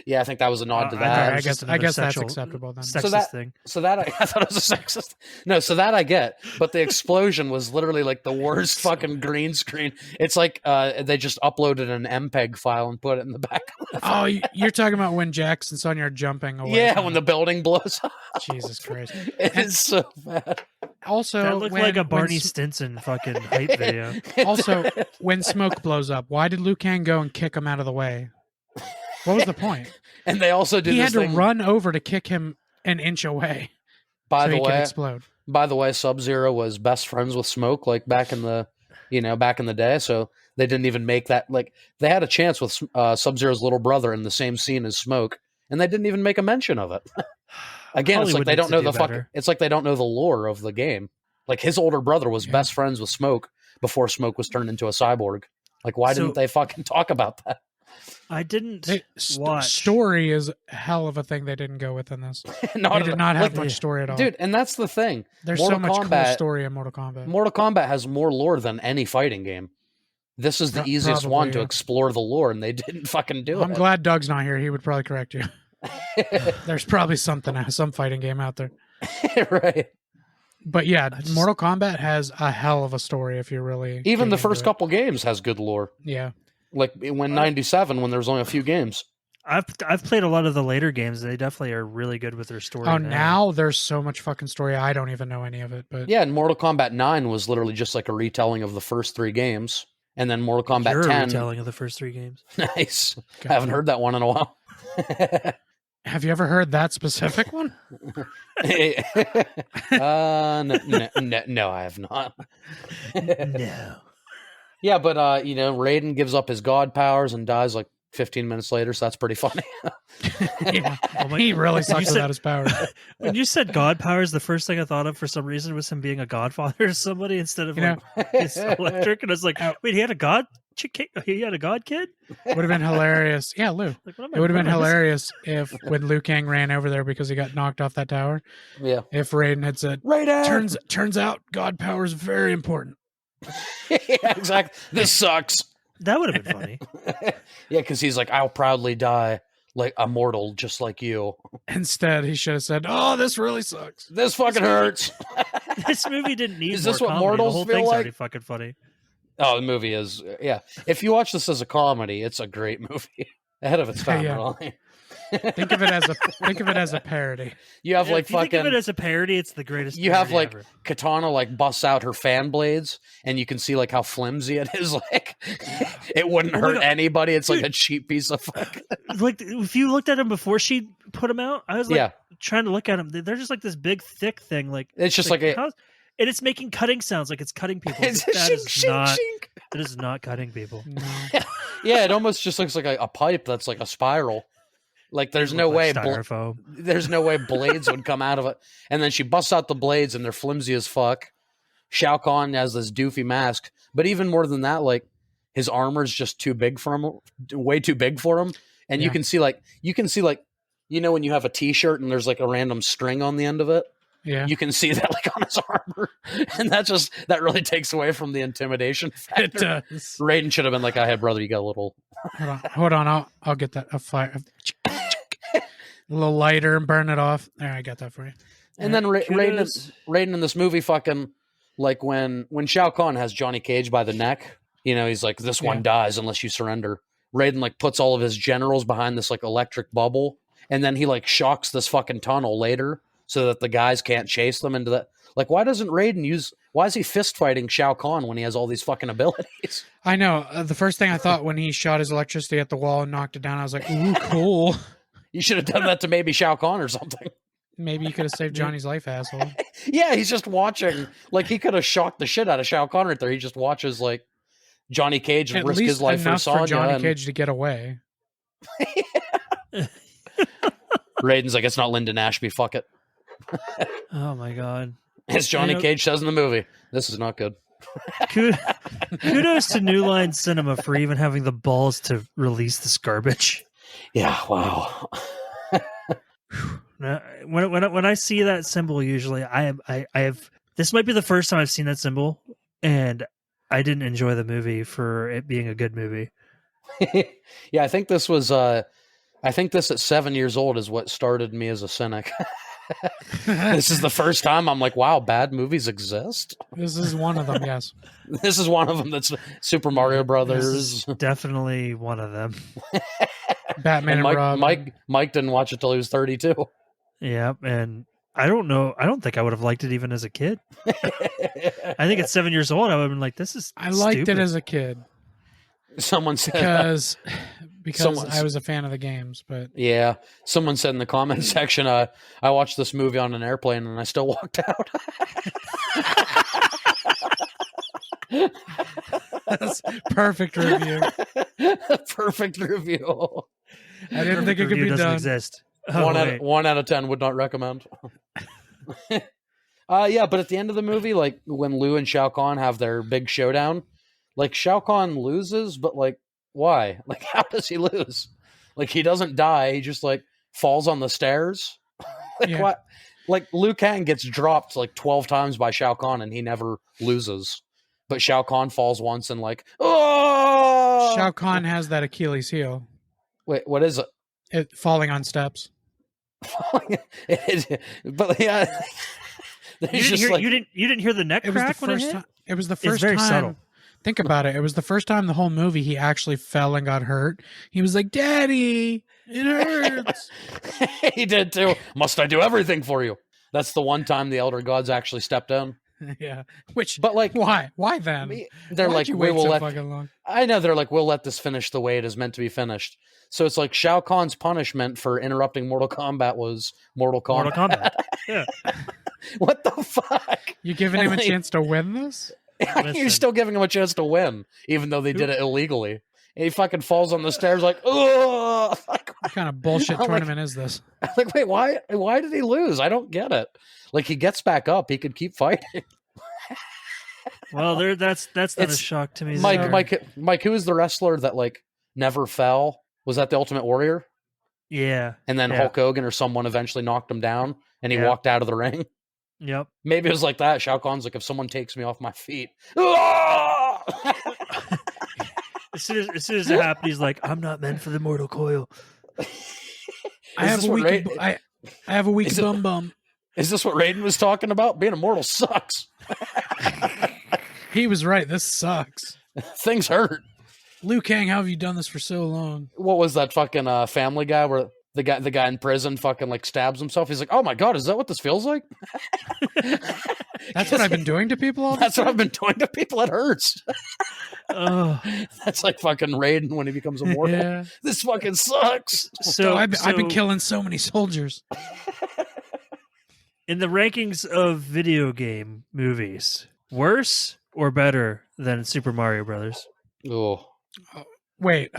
Yeah, I think that was a nod to I that. thought it I was just guess another that's sexual- acceptable then. Sexist that- thing. So that I thought it was a sexist. No, so that I get, but the explosion was literally like the worst fucking green screen. It's like they just uploaded an MPEG file and put it in the back. Oh, you're talking about when Jax and Sonya are jumping away. Yeah, from when it. the building blows up. Jesus Christ. It's so bad. Also, That looked when, like a when Barney S- Stinson fucking hype video. Also, when smoke blows up, why did Liu Kang go and kick him out of the way? What was the point? And they also did He this had to thing. run over to kick him an inch away By so the he could way, explode. Sub-Zero was best friends with Smoke, like back in the day. So they didn't even make that. Like they had a chance with Sub-Zero's little brother in the same scene as Smoke, and they didn't even make a mention of it. Again, it's like Hollywood they needs don't to know do the fucking. better. It's like they don't know the lore of the game. Like his older brother was Yeah. best friends with Smoke before Smoke was turned into a cyborg. Like why So- didn't they fucking talk about that? I didn't watch. Story is a hell of a thing they didn't go with in this. Not They did at- not have like, much story at all. dude, and that's the thing. There's Mortal so much Kombat- cool story in Mortal Kombat. Mortal Kombat has more lore than any fighting game. This is the easiest Probably, one to yeah. explore the lore, and they didn't fucking do I'm it. glad Doug's not here. He would probably correct you. There's probably some fighting game out there. Right. But yeah, Mortal Kombat has a hell of a story if you're really Even the getting first into it. couple games has good lore. Yeah. Like when 97, when there was only a few games. I've played a lot of the later games. They definitely are really good with their story. Oh, now there's so much fucking story. I don't even know any of it. But Yeah, and Mortal Kombat 9 was literally just like a retelling of the first 3 games. And then Mortal Kombat You're 10. retelling of the first 3 games. Nice. God. I haven't heard that one in a while. Have you ever heard that specific one? No, I have not. No. Yeah, but Raiden gives up his god powers and dies like 15 minutes later, so that's pretty funny. Yeah, he really sucks without his powers. When you said god powers, the first thing I thought of for some reason was him being a godfather to somebody instead of his electric, and I was like, wait, he had a god kid? Would have been hilarious. Yeah, Lou. Like, what am It would have been what am I missing? hilarious if when Liu Kang ran over there because he got knocked off that tower, Yeah. if Raiden had said, Raiden! turns out God power is very important. Yeah, exactly. This sucks. That would have been funny. Yeah, because he's like, I'll proudly die like immortal, just like you. Instead, he should have said, "Oh, this really sucks. This fucking hurts. This movie didn't need Is more this what comedy. mortals The whole feel thing's like? already fucking funny. Oh, the movie is, yeah. If you watch this as a comedy, it's a great movie. Ahead of its time, Yeah. really. Think of it as a parody." You have like if you think of fucking. it as a parody, it's the greatest. You have parody like ever. Katana like busts out her fan blades, and you can see like how flimsy it is. Like it wouldn't Oh my hurt God. anybody. It's like Dude. a cheap piece of fuck. Like if you looked at him before she put him out, I was like Yeah, trying to look at him. They're just like this big thick thing. Like it's just like a. how- and it's making cutting sounds like it's cutting people. It's That shink, is shink, not. shink. That is not cutting people. No. Yeah, it almost just looks like a pipe that's like a spiral. Like there's no way. Styrofoam. There's no way blades would come out of it. And then she busts out the blades, and they're flimsy as fuck. Shao Kahn has this doofy mask, but even more than that, like his armor's just too big for him, way too big for him. And Yeah. you can see when you have a T-shirt and there's like a random string on the end of it. Yeah, You can see that like on his armor, and that really takes away from the intimidation factor. it does. Raiden should have been like, "Hey, brother, you got a little." Hold on. I'll get that a fire, a little lighter and burn it off. There, I got that for you. And then Kudos. Raiden in this movie, fucking like when Shao Kahn has Johnny Cage by the neck, he's like, "This one Yeah. dies unless you surrender." Raiden like puts all of his generals behind this like electric bubble, and then he like shocks this fucking tunnel later so that the guys can't chase them into that. Like, why doesn't Raiden use? Why is he fist fighting Shao Kahn when he has all these fucking abilities? I know. The first thing I thought when he shot his electricity at the wall and knocked it down, I was like, "Ooh, cool." You should have done that to maybe Shao Kahn or something. Maybe you could have saved Johnny's life, asshole. Yeah, he's just watching. Like, he could have shocked the shit out of Shao Kahn right there. He just watches like Johnny Cage At risk least his life for enough for Sonya. Johnny and Cage to get away. Raiden's like, "It's not Lyndon Ashby. Fuck it." Oh my god. As Johnny You know- Cage says in the movie, "This is not good." Kudos to New Line Cinema for even having the balls to release this garbage. Yeah, wow. Now, when I see that symbol, usually I have. This might be the first time I've seen that symbol, and I didn't enjoy the movie for it being a good movie. Yeah, I think this was. I think this at 7 years old is what started me as a cynic. This is the first time I'm like, wow, bad movies exist. This is one of them, yes. This is one of them. That's Super Mario This Brothers. is definitely one of them. Batman and Robin. Mike didn't watch it till he was 32. Yeah, and I don't know. I don't think I would have liked it even as a kid. I think at 7 years old, I would have been like, "This is." I liked stupid. it as a kid Someone said, because Someone's- I was a fan of the games, but yeah. Someone said in the comment section, I watched this movie on an airplane and I still walked out. that's perfect review. Perfect review. I didn't think it could Review be doesn't done. exist. Oh, One out of 10 would not recommend. Yeah, but at the end of the movie, like when Liu and Shao Kahn have their big showdown, like Shao Kahn loses, but like why? Like how does he lose? Like he doesn't die, he just like falls on the stairs. Like Yeah. what? Like Liu Kang gets dropped like 12 times by Shao Kahn and he never loses. But Shao Kahn falls once and like, oh! Shao Kahn has that Achilles heel, Wait, what is it? falling on steps. But yeah, You didn't hear the neck It was the crack when it first hit? time. It was the It's first very time. subtle. Think about it. It was the first time the whole movie he actually fell and got hurt. He was like, "Daddy, it hurts." He did too. Must I do everything for you? That's the one time the elder gods actually stepped in. Yeah. Which, But like, why? Why then? they're Why'd like, you we wait will so let. fucking long? I know they're like, we'll let this finish the way it is meant to be finished. So it's like Shao Kahn's punishment for interrupting Mortal Kombat was Mortal Kombat. Mortal Kombat. Yeah. What the fuck? You giving him a chance to win this? You're still giving him a chance to win, even though they did it illegally. And he fucking falls on the stairs like, oh! What kind of bullshit tournament is this? I'm like, wait, why did he lose? I don't get it. Like, he gets back up. He could keep fighting. Well, that's not a shock to me. Mike, who is the wrestler that, like, never fell? Was that the Ultimate Warrior? Yeah. And then Hulk Hogan or someone eventually knocked him down, and he walked out of the ring? Yep. Maybe it was like that. Shao Kahn's like, if someone takes me off my feet. As soon as it happened, he's like, I'm not meant for the mortal coil. I have a weak bum. Is this what Raiden was talking about? Being immortal sucks. He was right. This sucks. Things hurt. Liu Kang, how have you done this for so long? What was that fucking Family Guy where the guy in prison fucking like stabs himself? He's like, oh my god, is that what this feels like? That's what I've been doing to people all That's what I've been doing to people. It hurts. Oh. That's like fucking Raiden when he becomes immortal. Yeah. This fucking sucks. So I've been killing so many soldiers. In the rankings of video game movies, worse or better than Super Mario Brothers? Oh. Wait,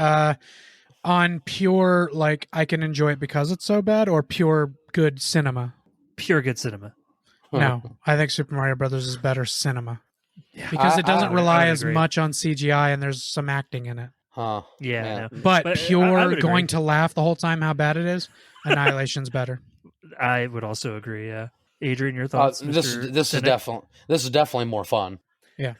on pure, like, I can enjoy it because it's so bad, or pure good cinema? Pure good cinema. No, I think Super Mario Brothers is better cinema. Because it doesn't rely as much on CGI and there's some acting in it. Huh. Yeah. Yeah. I know. But I pure would going agree. to laugh the whole time how bad it is, Annihilation's better. I would also agree, yeah. Adrian, your thoughts? This Mr. is Cynic? definitely more fun. Yeah.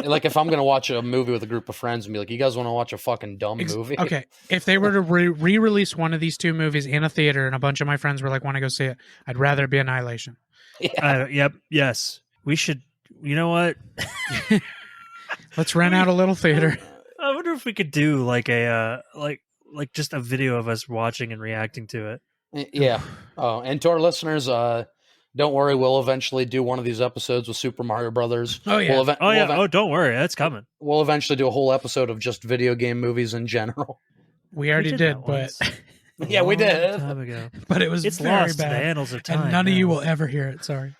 Like if I'm gonna watch a movie with a group of friends and be like, you guys want to watch a fucking dumb movie? Okay, if they were to re-release one of these two movies in a theater and a bunch of my friends were like, want to go see it, I'd rather it be Annihilation. Yeah. Yep. Yes. We should. You know what? Let's rent out a little theater. I wonder if we could do like a like just a video of us watching and reacting to it. Yeah. Oh, and to our listeners, don't worry, we'll eventually do one of these episodes with Super Mario Brothers. Oh, yeah. Don't worry, that's coming. We'll eventually do a whole episode of just video game movies in general. We already did, that but once. Yeah, we did. A long time ago. but it was It's very lost to the bad. annals of time. And none of now. you will ever hear it. Sorry.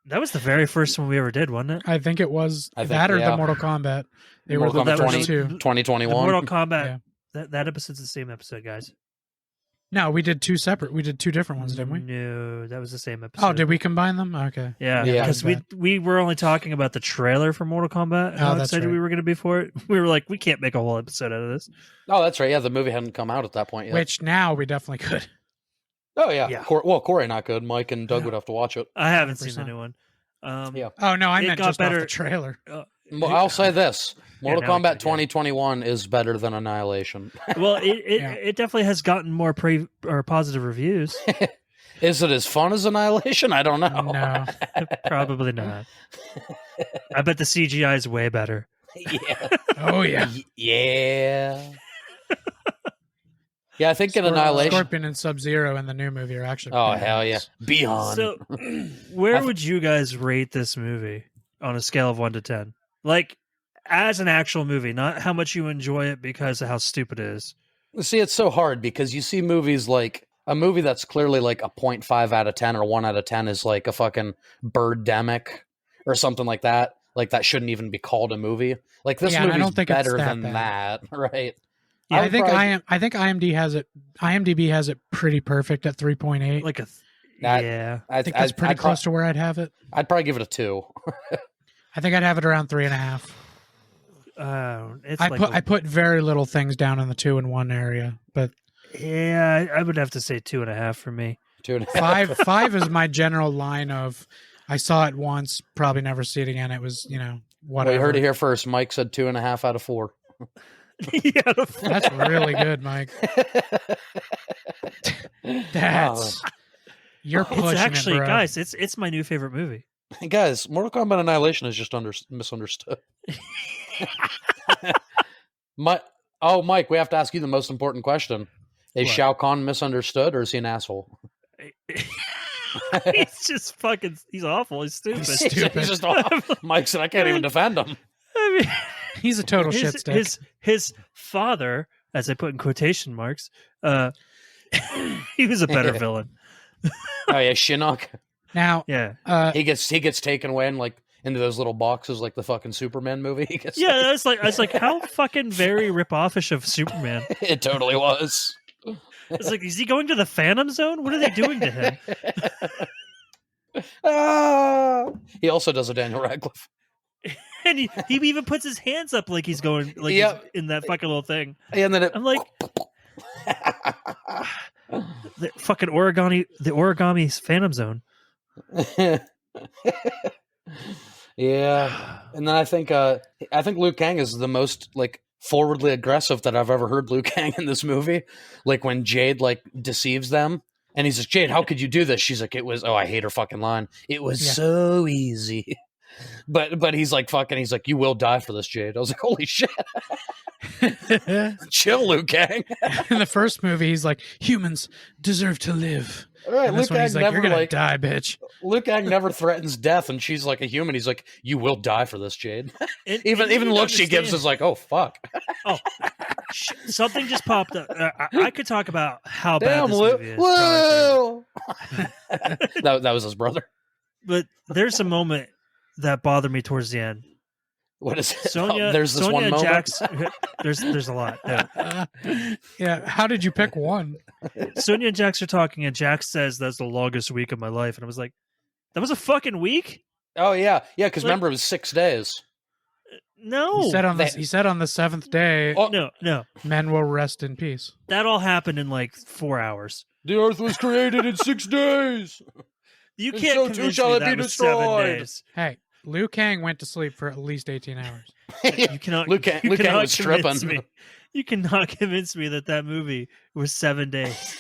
That was the very first one we ever did, wasn't it? I think it was I think, that or yeah. the Mortal Kombat. They were Mortal the Kombat that was first 20, two. The 2021. Mortal Kombat. Yeah. That episode's the same episode, guys. No, we did two separate. We did two different ones, didn't we? No, that was the same episode. Oh, did we combine them? Okay. Yeah, Yeah. because we were only talking about the trailer for Mortal Kombat. How that's excited right. we were going to be for it. We were like, we can't make a whole episode out of this. Oh, that's right. Yeah, the movie hadn't come out at that point yet. Which now we definitely could. Oh, yeah. Yeah. Corey not good. Mike and Doug would have to watch it. I haven't seen the 100%. new one. Yeah. Oh, no, I It meant got just off better- the trailer. Well, I'll say this. Mortal now we Kombat could, yeah. 2021 is better than Annihilation. Well, Yeah. it definitely has gotten more positive reviews. Is it as fun as Annihilation? I don't know. No. Probably not. I bet the CGI is way better. Yeah. Oh, yeah. Yeah. Yeah, I think in Annihilation. Scorpion and Sub-Zero in the new movie are actually Oh, pretty hell yeah. nice. Beyond. So, where would you guys rate this movie on a scale of 1 to 10? Like, as an actual movie, not how much you enjoy it because of how stupid it is. See, it's so hard because you see movies like a movie that's clearly like a 0.5 out of 10 or 1 out of 10 is like a fucking Birdemic or something like that. Like that shouldn't even be called a movie. Like this Yeah, and I movie's don't think it's better that than bad. that, right? Yeah, I would think probably- I think IMDb has it pretty perfect at 3.8. Like a, That- yeah. I think that's pretty close to where I'd have it. I'd probably give it a 2. I think I'd have it around 3.5. It's I put very little things down in the 2 and 1 area, but yeah, I would have to say 2.5 for me. 2.5. five is my general line of I saw it once, probably never see it again. It was, Well, whatever. you heard it here first. Mike said 2.5 out of 4. Yeah, That's really good, Mike. That's you're pushing it's actually, it, bro. guys, it's my new favorite movie. Hey guys, Mortal Kombat Annihilation is just misunderstood. Mike, we have to ask you the most important question. Is What? Shao Kahn misunderstood or is he an asshole? He's just fucking, he's awful. He's stupid. Stupid. He's just awful. Mike said, I can't even defend him. I mean, He's a total shit stick. His father, as I put in quotation marks, he was a better villain. Oh yeah, Shinnok. Now, Yeah, He gets taken away and like into those little boxes like the fucking Superman movie. He gets yeah. I was like, how fucking very rip-offish of Superman. It totally was. It's like, is he going to the Phantom Zone? What are they doing to him? Ah! He also does a Daniel Radcliffe. And he even puts his hands up like he's going, like Yep. he's in that fucking little thing. And then I'm like, the fucking origami Phantom Zone. Yeah. And then I think Liu Kang is the most like forwardly aggressive that I've ever heard Liu Kang in this movie. Like when Jade like deceives them and he's like, Jade, how could you do this? She's like, I hate her fucking line. It was so easy. But he's like, you will die for this, Jade. I was like, holy shit. Chill, Liu Kang. in the first movie, he's like, humans deserve to live. All right, And Liu this one, Kang he's like, never you're gonna like die, bitch. Liu Kang never threatens death, and she's like a human. He's like, you will die for this, Jade. And Even you the need to look she gives understand- is like, oh fuck. Oh, something just popped up. I could talk about how bad Damn, this Liu. movie is. Whoa. that was his brother. But there's a moment that bothered me towards the end. What is it? Sonya, There's this Sonya one and moment. Jax. There's a lot. Yeah. Yeah, how did you pick one? Sonya and Jax are talking, and Jax says that's the longest week of my life, and I was like, that was a fucking week? Oh yeah, because Like- remember it was 6 days. No, He said on the seventh day, Oh. no. men will rest in peace. That all happened in like 4 hours. The Earth was created in 6 days. You And can't so too convince shall me it that be was 7 destroyed. days. Hey, Liu Kang went to sleep for at least 18 hours. You cannot. Liu Kang, you Liu Kang cannot was convince stripping. me. You cannot convince me that movie was 7 days.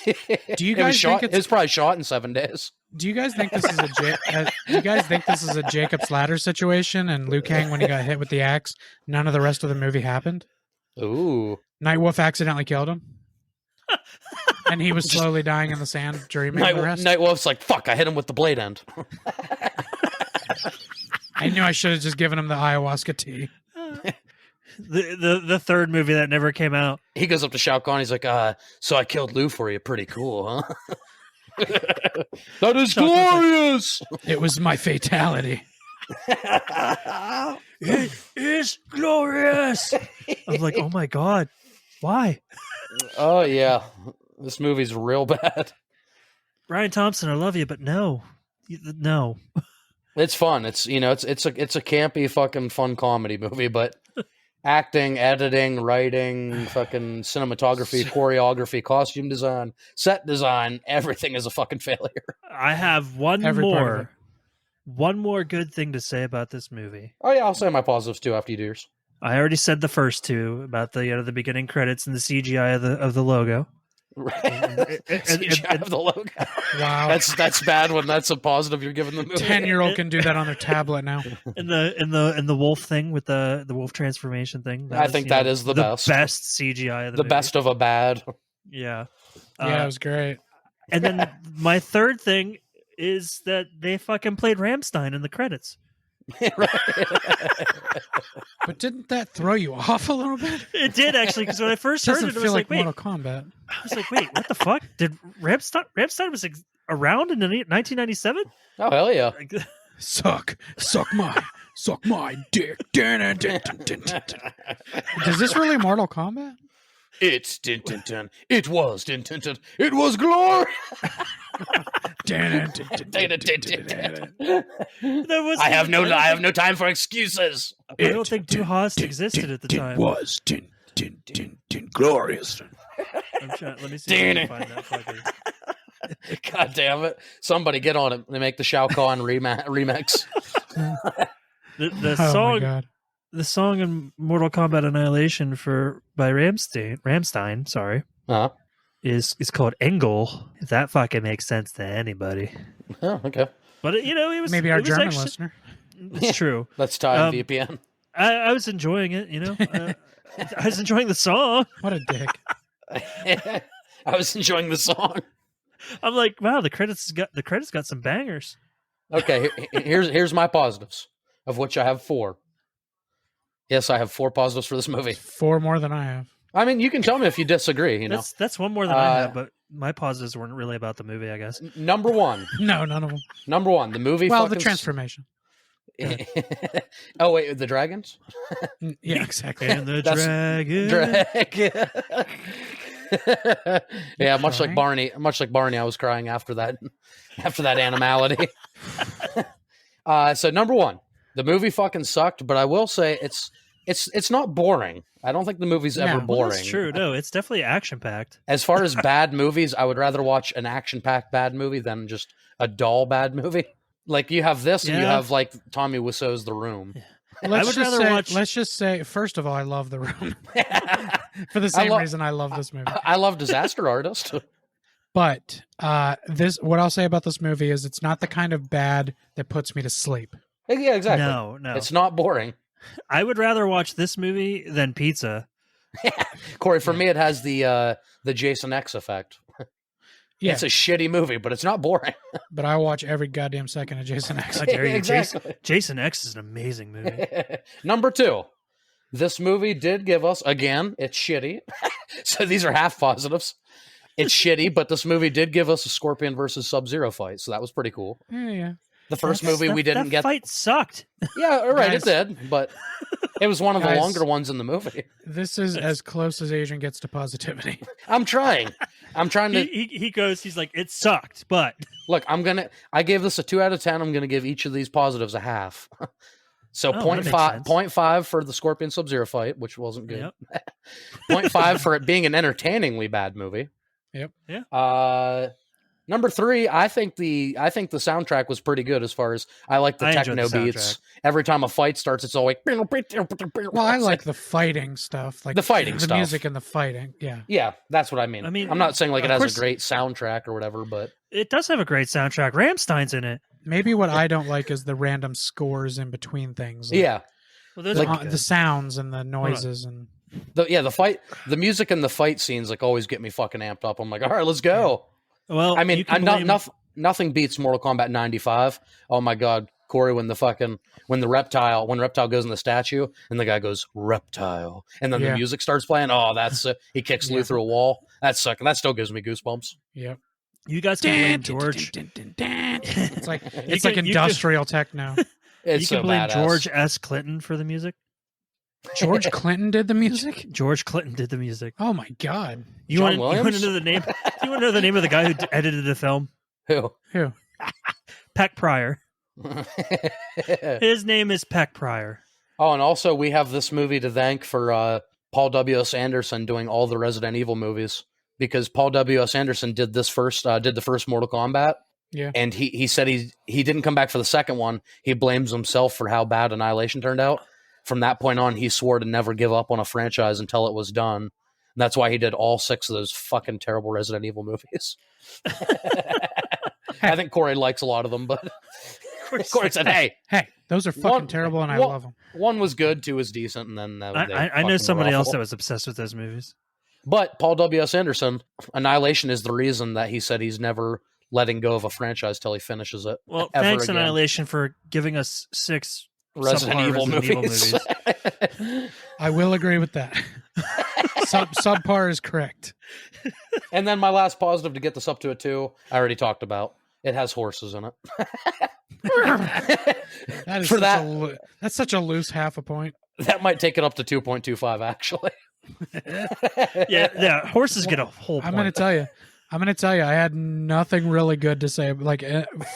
Do you It was guys shot? think It it's? was probably shot in 7 days. Do you guys think this is do you guys think this is a Jacob's Ladder situation? And Liu Kang, when he got hit with the axe, none of the rest of the movie happened. Ooh. Nightwolf accidentally killed him, and he was slowly dying in the sand, dreaming the rest. Nightwolf's like, fuck, I hit him with the blade end. I knew I should have just given him the ayahuasca tea. The third movie that never came out. He goes up to Shao Kahn. He's like, so I killed Liu for you. Pretty cool, huh? That is Shao Kahn's like, glorious. It was my fatality. It is glorious. I was like, oh my god, why? Oh yeah, this movie's real bad. Ryan Thompson, I love you, but no. It's fun. It's it's a campy fucking fun comedy movie, but acting, editing, writing, fucking cinematography, choreography, costume design, set design, everything is a fucking failure. I have one Every part of it. more good thing to say about this movie. Oh yeah, I'll say my positives too after you do yours. I already said the first two about the beginning credits and the CGI of the logo. CGI of the logo. Wow, That's bad when that's a positive you're giving the movie. 10-year-old can do that on their tablet now. And the wolf thing with the wolf transformation thing. I think that is the best. best CGI of the movie. best of a bad. Yeah. Yeah, it was great. And then my third thing is that they fucking played Rammstein in the credits. But didn't that throw you off a little bit? It did actually, because when I first It heard doesn't it, I was feel like, like wait. Mortal Kombat. I was like, wait, what the fuck? Did Rammstein was around in 1997? Oh hell yeah! Like, Suck my dick. Is this really Mortal Kombat? It's din din din. It was din din din. It was glory. I have no time for excuses. I don't think Du Hast existed at the time. Was glorious. Let me see if I can find that fucker. God damn it! Somebody get on it. They make the Shao Kahn remix. The Oh song, my god. the song in Mortal Kombat Annihilation by Rammstein, sorry, Uh-huh. is called Engel. If that fucking makes sense to anybody. Oh, okay. But it was Maybe our it was German actually- listener. It's true. Let's tie in Um, VPN. I was enjoying it. I was enjoying the song. What a dick. I was enjoying the song. I'm like, wow, the credits got some bangers. Okay, here's my positives, of which I have 4. Yes, I have 4 positives for this movie. 4 more than I have. I mean, you can tell me if you disagree. You know, That's one more than I have, but my positives weren't really about the movie, I guess. Number 1. No, none of them. Number 1. The movie. Well, the transformation. Oh wait, the dragons. Yeah, exactly. And the dragon. Yeah, much like Barney. Much like Barney, I was crying after that animality. So number 1, the movie fucking sucked, but I will say it's not boring. I don't think the movie's ever boring. Well, that's true. No, it's definitely action packed. As far as bad movies, I would rather watch an action packed bad movie than just a dull bad movie. Like you have this, and you have like Tommy Wiseau's The Room. Yeah. Let's just say, first of all, I love The Room. For the same reason I love this movie. I love Disaster Artist. But what I'll say about this movie is it's not the kind of bad that puts me to sleep. Yeah, exactly. No. It's not boring. I would rather watch this movie than Pizza. Corey, for me, it has the Jason X effect. Yeah. It's a shitty movie, but it's not boring. But I watch every goddamn second of Jason X. I dare you. Exactly. Jason X is an amazing movie. Number 2, this movie did give us, again, it's shitty. So these are half positives. It's shitty, but this movie did give us a Scorpion versus Sub-Zero fight, so that was pretty cool. Yeah. The first movie we didn't get. That fight sucked. Yeah, all right, it did, but it was one of the longer ones in the movie. This is as close as Adrian gets to positivity. I'm trying to. He goes. He's like, it sucked, but look, I gave this a 2 out of 10. I'm gonna give each of these positives a half. So 0.5 for the Scorpion Sub-Zero fight, which wasn't good. Yep. 0.5 for it being an entertainingly bad movie. Yep. Yeah. Number 3, I think the soundtrack was pretty good as far as I like the techno beats. Every time a fight starts, it's all like. Well, I like the fighting stuff, like the music and the fighting. Yeah. Yeah, that's what I mean. I'm not saying like it has a great soundtrack or whatever, but it does have a great soundtrack. Rammstein's in it. Maybe what I don't like is the random scores in between things. Like, yeah. Well, like the sounds and the noises and the music and the fight scenes like always get me fucking amped up. I'm like, all right, let's go. Well, I mean, nothing beats Mortal Kombat 95. Oh my god, Corey, when reptile goes in the statue and the guy goes reptile, and then the music starts playing. Oh, that's he kicks Lou through a wall. That's sucking. That still gives me goosebumps. Yep. You guys can blame George. It's like industrial techno. You can blame George S. Clinton for the music. George Clinton did the music? George Clinton did the music. Oh my god. You want to know the name? Do you want to know the name of the guy who edited the film? Who? Peck Pryor. His name is Peck Pryor. Oh, and also we have this movie to thank for Paul W.S. Anderson doing all the Resident Evil movies, because Paul W.S. Anderson did the first Mortal Kombat. Yeah. And he said he didn't come back for the second one. He blames himself for how bad Annihilation turned out. From that point on, he swore to never give up on a franchise until it was done. And that's why he did all 6 of those fucking terrible Resident Evil movies. I think Corey likes a lot of them, but Corey said, hey, those are fucking terrible, and I love them. 1 was good, 2 was decent, and then I know somebody else that was obsessed with those movies. But Paul W.S. Anderson, Annihilation is the reason that he said he's never letting go of a franchise till he finishes it. Well, thanks Annihilation for giving us 6 Resident Evil movies. I will agree with that. Subpar is correct. And then my last positive to get this up to a 2, I already talked about. It has horses in it. That's such a loose half a point. That might take it up to 2.25, actually. Yeah, horses get a whole point. I'm going to tell you, I had nothing really good to say. Like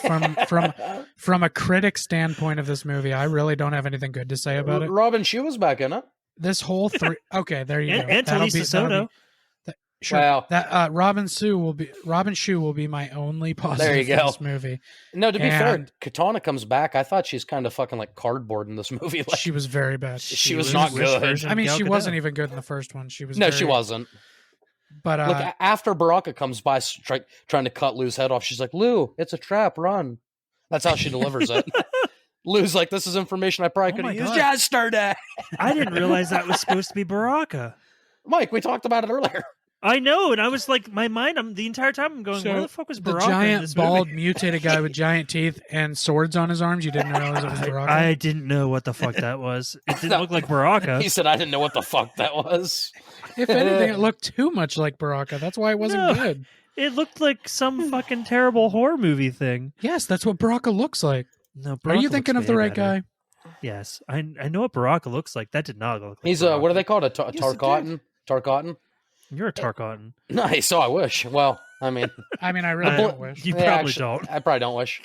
from a critic standpoint of this movie, I really don't have anything good to say about it. Robin Shue was back in it. This whole 3. Okay, there you go. And Talisa Soto. Sure. Wow. That Robin Shue will be my only positive for this movie. No, to be fair, Katana comes back. I thought she's kind of fucking like cardboard in this movie. Like, she was very bad. She was not good. I mean, she wasn't even good in the first one. She wasn't. But look, after Baraka comes by trying to cut Lou's head off, she's like, "Lou, it's a trap. Run." That's how she delivers it. Lou's like, "This is information I probably could have used yesterday." I didn't realize that was supposed to be Baraka. Mike, we talked about it earlier. I know, and I was like, my mind. The entire time I'm going, So, where the fuck was the Baraka in giant, this bald, movie? mutated guy with giant teeth and swords on his arms? You didn't realize it was Baraka? I didn't know what the fuck that was. It didn't look like Baraka. He said, "I didn't know what the fuck that was." If anything, it looked too much like Baraka. That's why it wasn't No. good. It looked like some fucking terrible horror movie thing. Yes, that's what Baraka looks like. No, Are Baraka you thinking looks of the way right better. guy? Yes, I know what Baraka looks like. That did not look like He's Baraka. what are they called? A Yes, it Tarkatan? Tarkatan? You're a Tarkatan. Nice. So I wish. Well, I mean, I mean, I really I- don't wish. You yeah, probably actually, don't. I probably don't wish.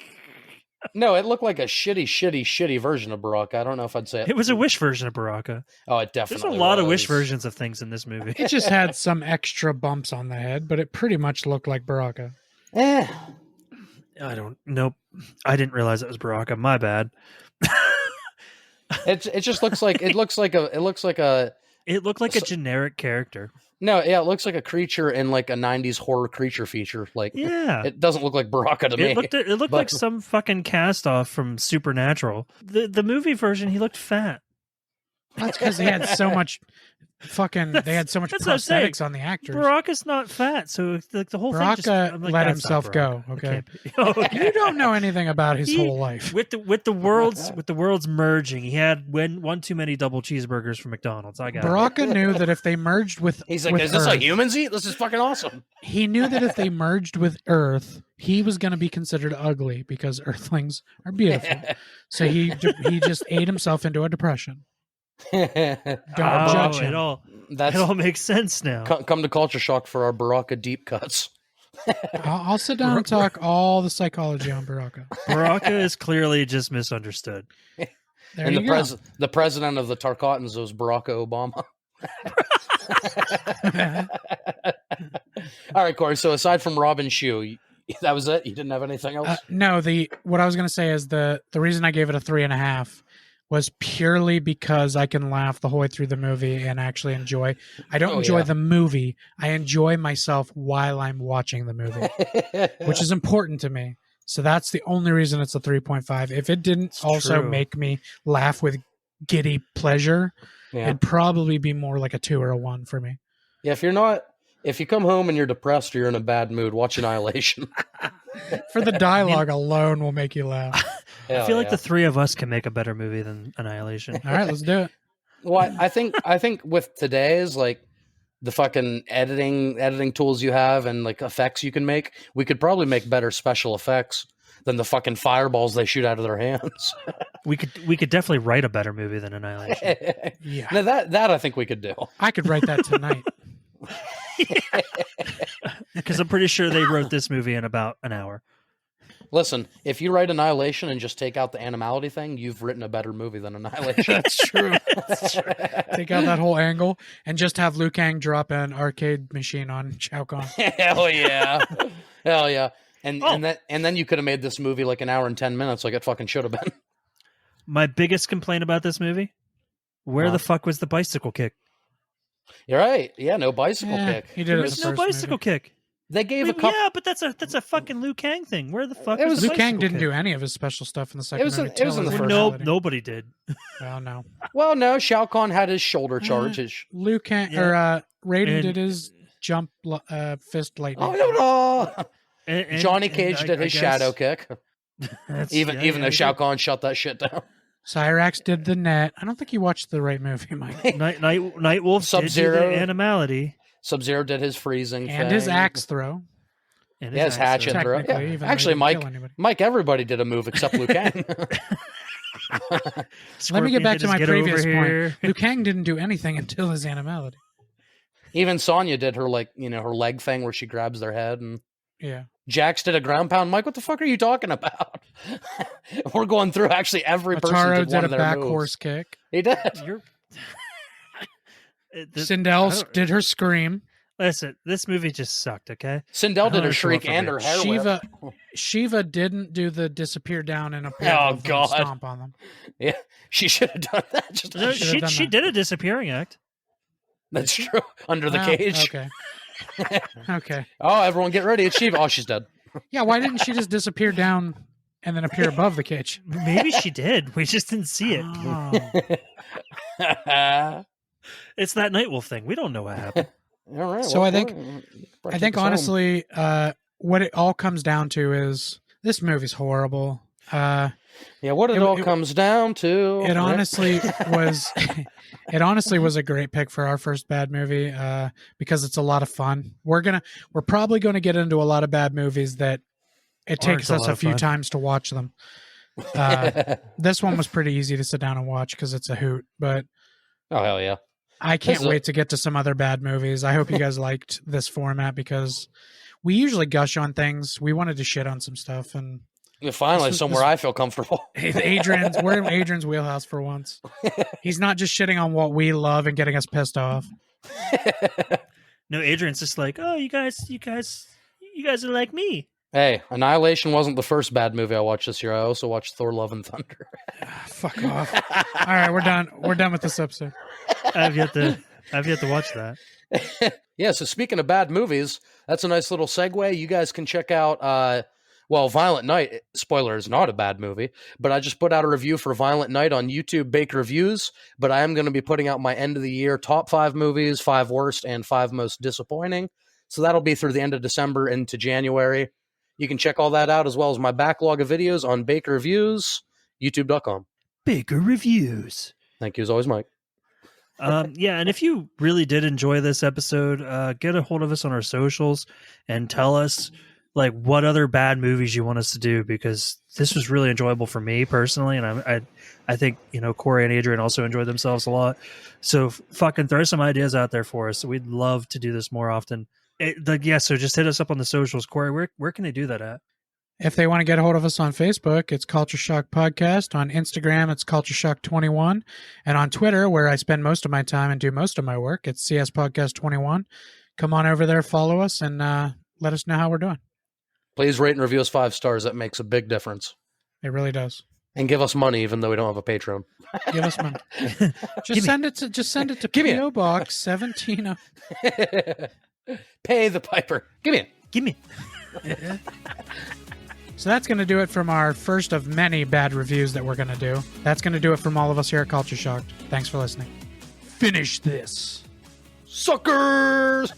No, it looked like a shitty version of Baraka. I don't know if I'd say it. It was a Wish version of Baraka. Oh, it There's definitely a lot of was. Wish versions of things in this movie. It just had some extra bumps on the head, but it pretty much looked like Baraka. Eh. Nope. I didn't realize it was Baraka. My bad. It just looks like it looks like a It looked like a generic character. no, yeah, it looks like a creature in like a 90s horror creature feature. Like Yeah. it doesn't look like Baraka to me. It looked but- like some fucking cast off from Supernatural. The movie version, he looked fat. That's because they had so much they had so much That's what I'm saying. prosthetics on the actors. Baraka's not fat, so like the whole thing just, Baraka I'm like, let that's not himself go, Baraka. It okay? can't be. Oh, okay. You don't know anything about his He- whole life. With the worlds merging, he had one too many double cheeseburgers from McDonald's. I got it. Baraka knew that if they merged with He's like, with is this Earth, how humans eat? This is fucking awesome. he knew that if they merged with Earth, he was going to be considered ugly because Earthlings are beautiful. So he just ate himself into a depression. Don't judge him. It all That's makes sense now. come to Culture Shock for our Baraka deep cuts. I'll sit down and talk all the psychology on Baraka. Baraka is clearly just misunderstood. There And you go. the president of the Tarkatans was Barack Obama. All right, Corey. So aside from Robin Shue, that was it. You didn't have anything else. No, what I was going to say is the reason I gave it a 3.5 was purely because I can laugh the whole way through the movie and actually enjoy. I don't enjoy the movie. I enjoy myself while I'm watching the movie, which is important to me. So that's the only reason it's a 3.5. If it didn't It's also true. make me laugh with giddy pleasure, Yeah. it'd probably be more like a 2 or a 1 for me. Yeah, if you come home and you're depressed or you're in a bad mood, watch Annihilation. For the dialogue alone will make you laugh. I feel like the three of us can make a better movie than Annihilation. All right, let's do it. Well, I think with today's like the fucking editing tools you have and like effects you can make, we could probably make better special effects than the fucking fireballs they shoot out of their hands. We could definitely write a better movie than Annihilation. Yeah. Now that I think we could do. I could write that tonight. Because I'm pretty sure they wrote this movie in about an hour. Listen, if you write Annihilation and just take out the animality thing, you've written a better movie than Annihilation. That's true. Take out that whole angle and just have Liu Kang drop an arcade machine on Shao Kahn. Hell yeah. Hell yeah. And then you could have made this movie like an hour and 10 minutes like it fucking should have been. My biggest complaint about this movie: where the fuck was the bicycle kick? You're right. Yeah, no bicycle Yeah, kick. he did it in There's the no first bicycle movie. kick. They gave a couple. Yeah, but that's a fucking Liu Kang thing. Where the fuck It was was- the Liu Kang bicycle didn't kick? do any of his special stuff in the second was in- movie. it was in till the his first mortality. Nobody did. Well, no. Well, no, Shao Kahn had his shoulder charge. His... Liu Kang Yeah. or Raiden And- did his jump fist lightning. Oh, no. And- Johnny and Cage I- did I his guess shadow kick. that's- Even yeah, though he Shao did. Kahn shut that shit down. Cyrax did the net. I don't think you watched the right movie, Mike. Nightwolf Sub-Zero. did the animality Sub-Zero did his freezing And thing. his axe throw. and Yeah, his hatchet axe throw. Technically, Yeah. even though he Actually, didn't Mike, kill anybody. everybody did a move except Liu Kang. Let me get back to Scorpion my did his previous get over here. point. Liu Kang didn't do anything until his animality. Even Sonya did her her leg thing where she grabs their head, and Yeah. Jax did a ground pound. Mike, what the fuck are you talking about? We're going through actually every person Mataro did did one a of their back moves. horse kick. He did. You're... Sindel did her scream. Listen, this movie just sucked. Okay, Sindel did I her shriek feel and for her it. hair whip. Shiva didn't do the disappear down and appear Oh, above them and God. stomp on them. Yeah, she should have done that. Just No, should've done she that. did a disappearing act. That's true. Under the Oh, cage. Okay. Okay. Oh, everyone get ready. It's Shiva. Oh, she's dead. Yeah, why didn't she just disappear down and then appear above the cage? Maybe she did. We just didn't see it. Oh. It's that Nightwolf thing. We don't know what happened. All right. So well, I think Corey, I think honestly, what it all comes down to is this movie's horrible. Yeah, what it all comes down to. It honestly was it honestly was a great pick for our first bad movie because it's a lot of fun. We're probably going to get into a lot of bad movies that it takes us a few times to watch them. This one was pretty easy to sit down and watch because it's a hoot, but oh hell yeah. I can't wait to get to some other bad movies. I hope you guys liked this format because we usually gush on things. We wanted to shit on some stuff, and finally somewhere I feel comfortable. We're in Adrian's wheelhouse for once. He's not just shitting on what we love and getting us pissed off. No, Adrian's just like, oh, you guys are like me. Hey, Annihilation wasn't the first bad movie I watched this year. I also watched Thor: Love and Thunder. Fuck off. All right, we're done. We're done with this episode. I've yet to watch that. Yeah, so speaking of bad movies, that's a nice little segue. You guys can check out Violent Night. Spoiler, is not a bad movie, but I just put out a review for Violent Night on YouTube, Bake Reviews, but I am going to be putting out my end of the year top 5 movies, 5 worst and 5 most disappointing. So that'll be through the end of December into January. You can check all that out as well as my backlog of videos on Baker Reviews, youtube.com. Baker Reviews. Thank you as always, Mike. Yeah, and if you really did enjoy this episode, get a hold of us on our socials and tell us like what other bad movies you want us to do, because this was really enjoyable for me personally, and I think Corey and Adrian also enjoyed themselves a lot. So fucking throw some ideas out there for us. We'd love to do this more often. So just hit us up on the socials. Corey, where can they do that at? If they want to get a hold of us on Facebook, it's Culture Shock Podcast. On Instagram, it's Culture Shock 21. And on Twitter, where I spend most of my time and do most of my work, it's CS Podcast 21. Come on over there, follow us, and let us know how we're doing. Please rate and review us 5 stars. That makes a big difference. It really does. And give us money, even though we don't have a Patreon. Give us money. Just send it to P.O. Box 17. Pay the piper. Give me. So that's going to do it from our first of many bad reviews that we're going to do. That's going to do it from all of us here at Culture Shocked. Thanks for listening. Finish this. Suckers!